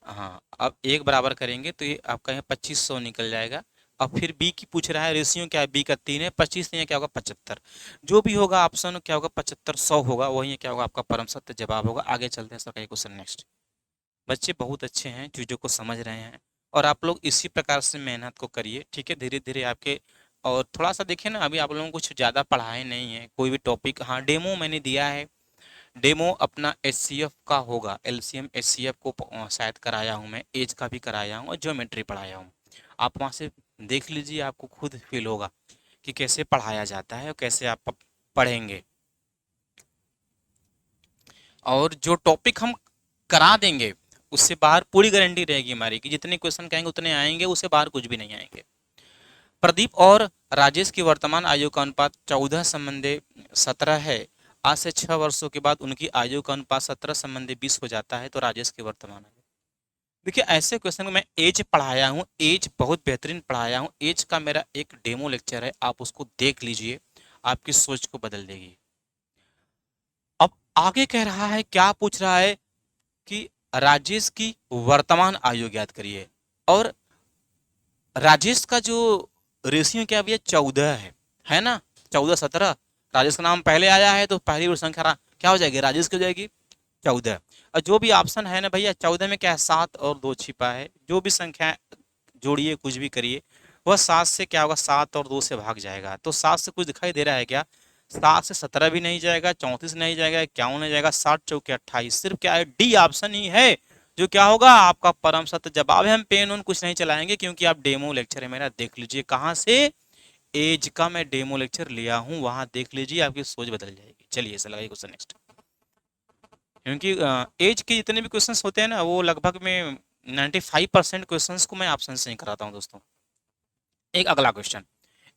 हाँ अब एक बराबर करेंगे तो ये आपका यहाँ 2500 निकल जाएगा। अब फिर बी की पूछ रहा है, रेशियो क्या है, बी का 3 है, 25 नहीं है, क्या होगा 75, जो भी होगा ऑप्शन क्या होगा 75 100 होगा, वही क्या होगा आपका परम सत्य जवाब होगा। आगे चलते हैं सर का क्वेश्चन नेक्स्ट। बच्चे बहुत अच्छे हैं, चीज़ों को समझ रहे हैं, और आप लोग इसी प्रकार से मेहनत को करिए, ठीक है। धीरे धीरे आपके और थोड़ा सा देखिए ना, अभी आप लोगों को कुछ ज़्यादा पढ़ाए नहीं है कोई भी टॉपिक। हाँ, डेमो मैंने दिया है, डेमो अपना एचसीएफ का होगा, एलसीएम एचसीएफ को शायद कराया हूँ मैं, एज का भी कराया हूँ और ज्योमेट्री पढ़ाया हूँ। आप वहाँ से देख लीजिए, आपको खुद फील होगा कि कैसे पढ़ाया जाता है और कैसे आप पढ़ेंगे। और जो टॉपिक हम करा देंगे उससे बाहर पूरी गारंटी रहेगी हमारी कि जितने क्वेश्चन कहेंगे उतने आएंगे, उससे बाहर कुछ भी नहीं आएंगे। प्रदीप और राजेश की वर्तमान आयु का अनुपात 14 संबंधी 17 है। आज से 6 वर्षों के बाद उनकी आयु का अनुपात 17 संबंधी 20 हो जाता है, तो राजेश की वर्तमान आयु। देखिए, ऐसे क्वेश्चन को मैं एज पढ़ाया हूँ, एज बहुत बेहतरीन पढ़ाया हूँ। एज का मेरा एक डेमो लेक्चर है, आप उसको देख लीजिए, आपकी सोच को बदल देगी। अब आगे कह रहा है, क्या पूछ रहा है कि राजेश की वर्तमान आयु ज्ञात करिए। और राजेश का जो रेशियो क्या भैया 14 है ना, 14-17। राजेश का नाम पहले आया है तो पहली वो संख्या क्या हो जाएगी, राजेश की हो जाएगी 14। और जो भी ऑप्शन है ना भैया, 14 में क्या है, 7 और 2 छिपा है। जो भी संख्या जोड़िए, कुछ भी करिए, वह 7 से क्या होगा, 7 और 2 से भाग जाएगा। तो 7 से कुछ दिखाई दे रहा है क्या, 7 से 17 भी नहीं जाएगा, 34 नहीं जाएगा, 51 नहीं जाएगा, 60 चौके 28। सिर्फ क्या है, डी ऑप्शन ही है जो क्या होगा आपका परम सत्य जवाब है। हम पेन उन कुछ नहीं चलाएंगे क्योंकि आप डेमो लेक्चर है मेरा, देख लीजिए कहाँ से, एज का मैं डेमो लेक्चर लिया हूँ, वहां देख लीजिए, आपकी सोच बदल जाएगी। चलिए ऐसा लगाइए क्वेश्चन नेक्स्ट। क्योंकि एज के जितने भी क्वेश्चंस होते हैं ना, वो लगभग में 95% क्वेश्चंस को मैं ऑप्शन से ही कराता हूँ दोस्तों। एक अगला क्वेश्चन,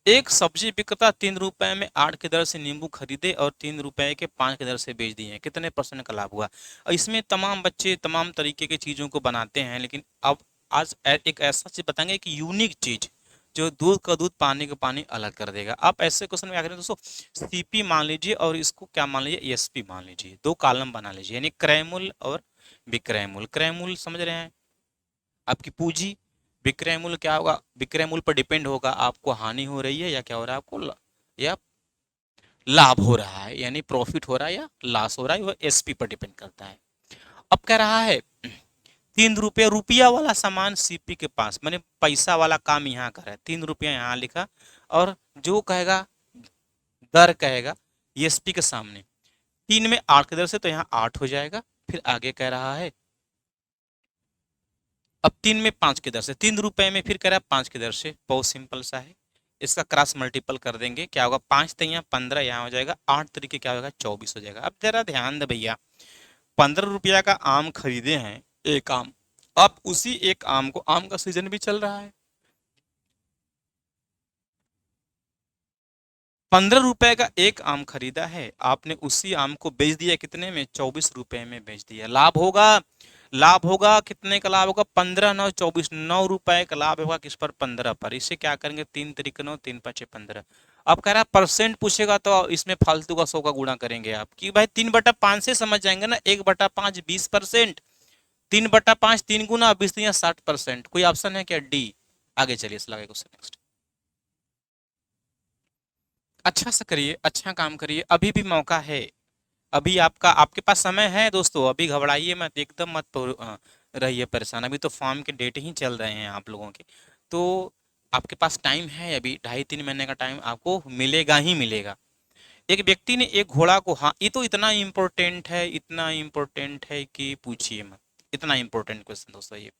एक सब्जी विक्रेता 3 रुपए में 8 की दर से नींबू खरीदे और 3 रुपए के 5 की दर से बेच दिए, कितने परसेंट का लाभ हुआ। और इसमें तमाम बच्चे तमाम तरीके की चीजों को बनाते हैं, लेकिन अब आज एक ऐसा चीज बताएंगे कि यूनिक चीज जो दूध का दूध पानी का पानी अलग कर देगा। आप ऐसे क्वेश्चन में क्या करें दोस्तों, सीपी मान लीजिए और इसको क्या मान लीजिए, एसपी मान लीजिए, 2 कॉलम बना लीजिए, यानी क्रय मूल्य और विक्रय मूल्य। क्रय मूल्य समझ रहे हैं, आपकी पूंजी। विक्रय मूल्य क्या होगा, विक्रय मूल्य पर डिपेंड होगा आपको हानि हो रही है या क्या हो रहा है, आपको या लाभ हो रहा है, यानी प्रॉफिट हो रहा है या लॉस हो रहा है, वो एसपी पर डिपेंड करता है। अब कह रहा है 3 रुपया, रुपया वाला सामान सीपी के पास, मैंने पैसा वाला काम यहाँ कर है, 3 रुपया यहाँ लिखा, और जो कहेगा दर कहेगा एसपी के सामने, 3 में 8 की दर से, तो यहाँ 8 हो जाएगा। फिर आगे कह रहा है, अब 3 में 5 की दर से, 3 रुपए में फिर कह रहा है 5 की दर से, बहुत सिंपल सा है। इसका क्रॉस मल्टीपल कर देंगे, क्या होगा, 5 तो यहाँ 15 यहाँ हो जाएगा, 8 तरीके क्या होगा 24 हो जाएगा। अब जरा ध्यान दे भैया, 15 रुपया का आम खरीदे हैं, एक आम, अब उसी एक आम को, आम का सीजन भी चल रहा है, 15 रुपए का एक आम खरीदा है आपने, उसी आम को बेच दिया कितने में, 24 रुपए में बेच दिया। लाभ होगा, लाभ होगा, कितने का लाभ होगा, 15 9 24, 9 रुपए का लाभ होगा किस पर, 15 पर। इसे क्या करेंगे, 3 3 9, 3 5 15। अब कह रहा है परसेंट पूछेगा तो इसमें फालतू का 100 का गुणा करेंगे आप, कि भाई 3/5 से समझ जाएंगे ना, 1/5 20%, 3/5 3 गुना 20 या 60%। कोई ऑप्शन है क्या, डी। आगे चलिए इस लगे क्वेश्चन नेक्स्ट। अच्छा सा करिए, अच्छा काम करिए, अभी भी मौका है, अभी आपका, आपके पास समय है दोस्तों, अभी घबराइए मत, एकदम मत रहिए परेशान। अभी तो फॉर्म के डेट ही चल रहे हैं आप लोगों के, तो आपके पास टाइम है, अभी 2.5 3 महीने का टाइम आपको मिलेगा ही मिलेगा। एक व्यक्ति ने एक घोड़ा को, हाँ ये तो इतना इम्पोर्टेंट है, इतना इम्पोर्टेंट है कि पूछिए मत, इतना इम्पोर्टेंट क्वेश्चन दोस्तों ये।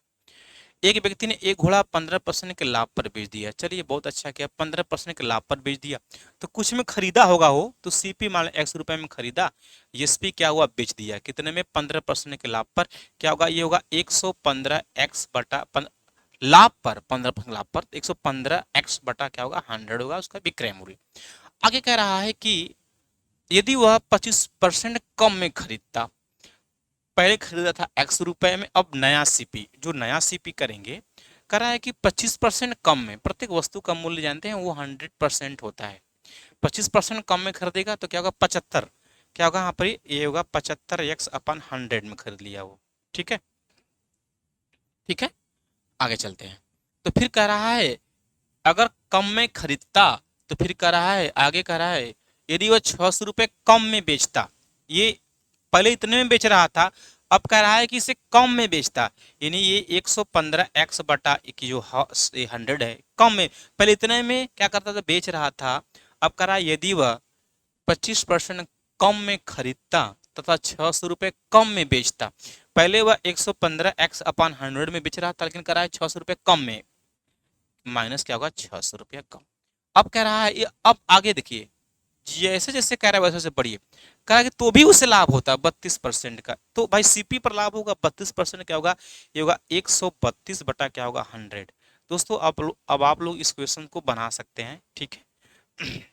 एक व्यक्ति ने एक घोड़ा 15% के लाभ पर बेच दिया, चलिए बहुत अच्छा किया, 15% के लाभ पर बेच दिया, तो कुछ में खरीदा होगा हो, तो सीपी मान X रुपए में खरीदा, एसपी क्या हुआ, बेच दिया कितने में, 15% के लाभ पर। क्या होगा, ये होगा 115x बटा लाभ पर, 15% लाभ पर 115x बटा क्या होगा, 100 होगा उसका विक्रय मूल्य। आगे कह रहा है कि यदि वह 25% कम में खरीदता, पहले खरीदा था X रुपए में, अब नया सीपी, जो नया सीपी करेंगे, करा है कि 25% कम में, प्रत्येक वस्तु का मूल्य जानते हैं वो 100% होता है, 25% कम में खरीदेगा तो क्या होगा 75, क्या होगा यहाँ पर, ये होगा 75x/100 में खरीद लिया वो, ठीक है, ठीक है। आगे चलते हैं, तो फिर कह रहा है अगर कम में खरीदता, तो फिर कह रहा है, आगे कह रहा है यदि वह 600 रुपये कम में बेचता, ये पहले इतने में बेच रहा था, अब कह रहा है कि इसे कम में बेचता, यानी ये 115x बटा की जो 100 है कम में, पहले इतने में क्या करता था, बेच रहा था। अब कह रहा है यदि वह 25% कम में खरीदता तथा 600 रुपये कम में बेचता, पहले वह 115x/100 में बेच रहा था, लेकिन कह रहा है 600 रुपये कम में, माइनस क्या होगा, 600 रुपया कम। अब कह रहा है अब आगे देखिए, जैसे जैसे कह रहा है वैसे वैसे बढ़िए, कह रहा है कि तो भी उसे लाभ होता 32% का, तो भाई सीपी पर लाभ होगा 32%, क्या होगा, ये होगा 132 बटा क्या होगा 100। दोस्तों अब आप लोग इस क्वेश्चन को बना सकते हैं, ठीक है।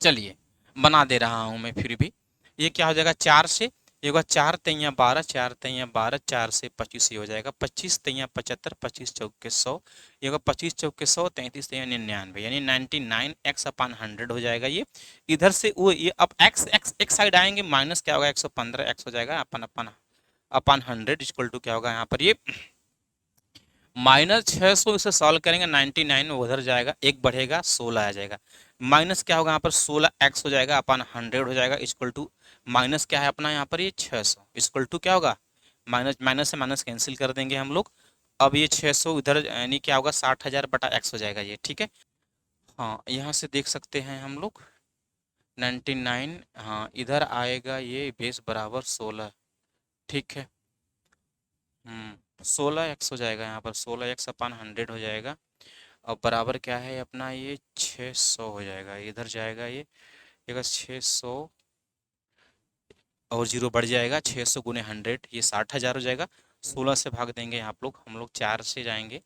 चलिए बना दे रहा हूं मैं फिर भी। ये क्या हो जाएगा, 4 से, ये होगा 4 तियां 12, 4 तियां 12, 4 से 25, ये हो जाएगा 25 तियां 75, 25 चौके 100, ये होगा 25 चौके 100, 33 तियां 99, यानी 99x/100 हो जाएगा ये। इधर से वो ये अब x x एक साइड आएंगे, माइनस क्या होगा 115x हो जाएगा अपन अपन अपन 100 इक्वल टू क्या होगा यहाँ पर ये -600, इसे सॉल्व करेंगे 99 उधर जाएगा, एक बढ़ेगा 16 आ जाएगा, माइनस क्या होगा यहाँ पर 16x हो जाएगा अपन 100 हो जाएगा इक्वल टू, माइनस क्या है अपना यहाँ पर ये 600 इक्वल टू क्या होगा, माइनस माइनस से माइनस कैंसिल कर देंगे हम लोग। अब ये 600 इधर यानी क्या होगा 60,000 बटा x हो जाएगा ये, ठीक है। हाँ यहाँ से देख सकते हैं हम लोग 99, हाँ इधर आएगा ये बेस बराबर 16, ठीक है। 16x हो जाएगा यहाँ पर, 16x/100 हो जाएगा। अब बराबर क्या है अपना ये 600 हो जाएगा, इधर जाएगा ये 600 और जीरो बढ़ जाएगा, 600 गुने 100 ये 60,000 हो जाएगा। 16 से भाग देंगे आप लोग, हम लोग 4 से जाएंगे,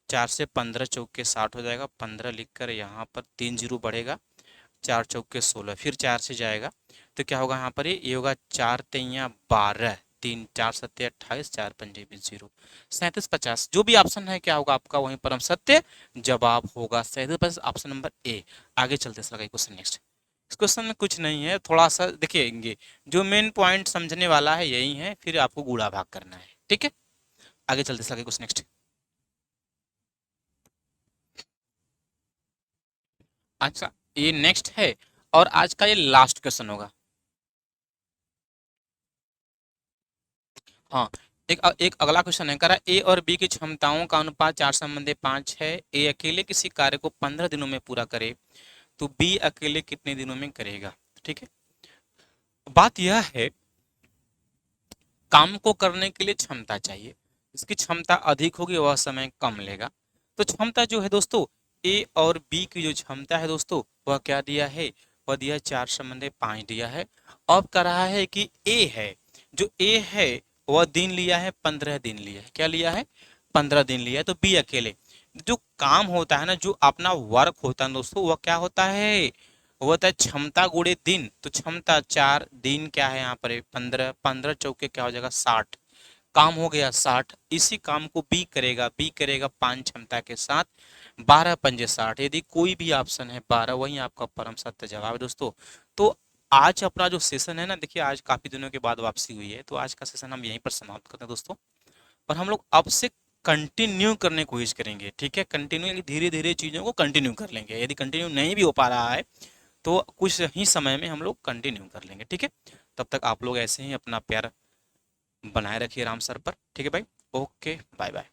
4 से 15 चौके 60 हो जाएगा, 15 लिख कर यहाँ पर 3 जीरो बढ़ेगा, 4 चौके 16, फिर 4 से जाएगा तो क्या होगा यहाँ पर ये होगा 4 तियां 12, 3 4 7 28, 4 5 20, 37 50, जो भी ऑप्शन है क्या होगा आपका वहीं परम सत्य जवाब होगा 37, ऑप्शन नंबर ए। आगे चलते सर क्वेश्चन नेक्स्ट। इस क्वेश्चन में कुछ नहीं है, थोड़ा सा देखिए जो मेन पॉइंट समझने वाला है यही है, फिर आपको गुणा भाग करना है, ठीक है। आगे चलते सर क्वेश्चन नेक्स्ट। अच्छा ये नेक्स्ट है और आज का ये लास्ट क्वेश्चन होगा। हाँ एक अगला क्वेश्चन है, कह रहा ए और बी की क्षमताओं का अनुपात 4:5 है। ए अकेले किसी कार्य को 15 दिनों में पूरा करे तो बी अकेले कितने दिनों में करेगा, ठीक है। बात यह है काम को करने के लिए क्षमता चाहिए, इसकी क्षमता अधिक होगी वह समय कम लेगा। तो क्षमता जो है दोस्तों ए और बी की जो क्षमता है दोस्तों वह क्या दिया है, वह दिया 4:5 दिया है। अब कह रहा है कि ए है, जो ए है वह दिन लिया है 15 दिन लिया है, क्या लिया है 15 दिन लिया है। तो बी अकेले जो काम होता है ना, जो अपना वर्क होता है दोस्तों वह क्या होता है, वो होता है क्षमता गुणे दिन। तो क्षमता 4 दिन क्या है यहाँ पर 15, 15 चौके क्या हो जाएगा 60, काम हो गया 60। इसी काम को बी करेगा, बी करेगा 5 क्षमता के साथ, 12 पंजे 60, यदि कोई भी ऑप्शन है 12 वही आपका परम सत्य जवाब है दोस्तों। तो आज अपना जो सेशन है ना, देखिए आज काफी दिनों के बाद वापसी हुई है, तो आज का सेशन हम यहीं पर समाप्त करते हैं दोस्तों। और हम लोग अब से कंटिन्यू करने की कोशिश करेंगे, ठीक है। कंटिन्यू धीरे धीरे चीजों को कंटिन्यू कर लेंगे, यदि कंटिन्यू नहीं भी हो पा रहा है तो कुछ ही समय में हम लोग कंटिन्यू कर लेंगे, ठीक है। तब तक आप लोग ऐसे ही अपना प्यार बनाए रखिए राम सर पर, ठीक है भाई। Okay bye bye.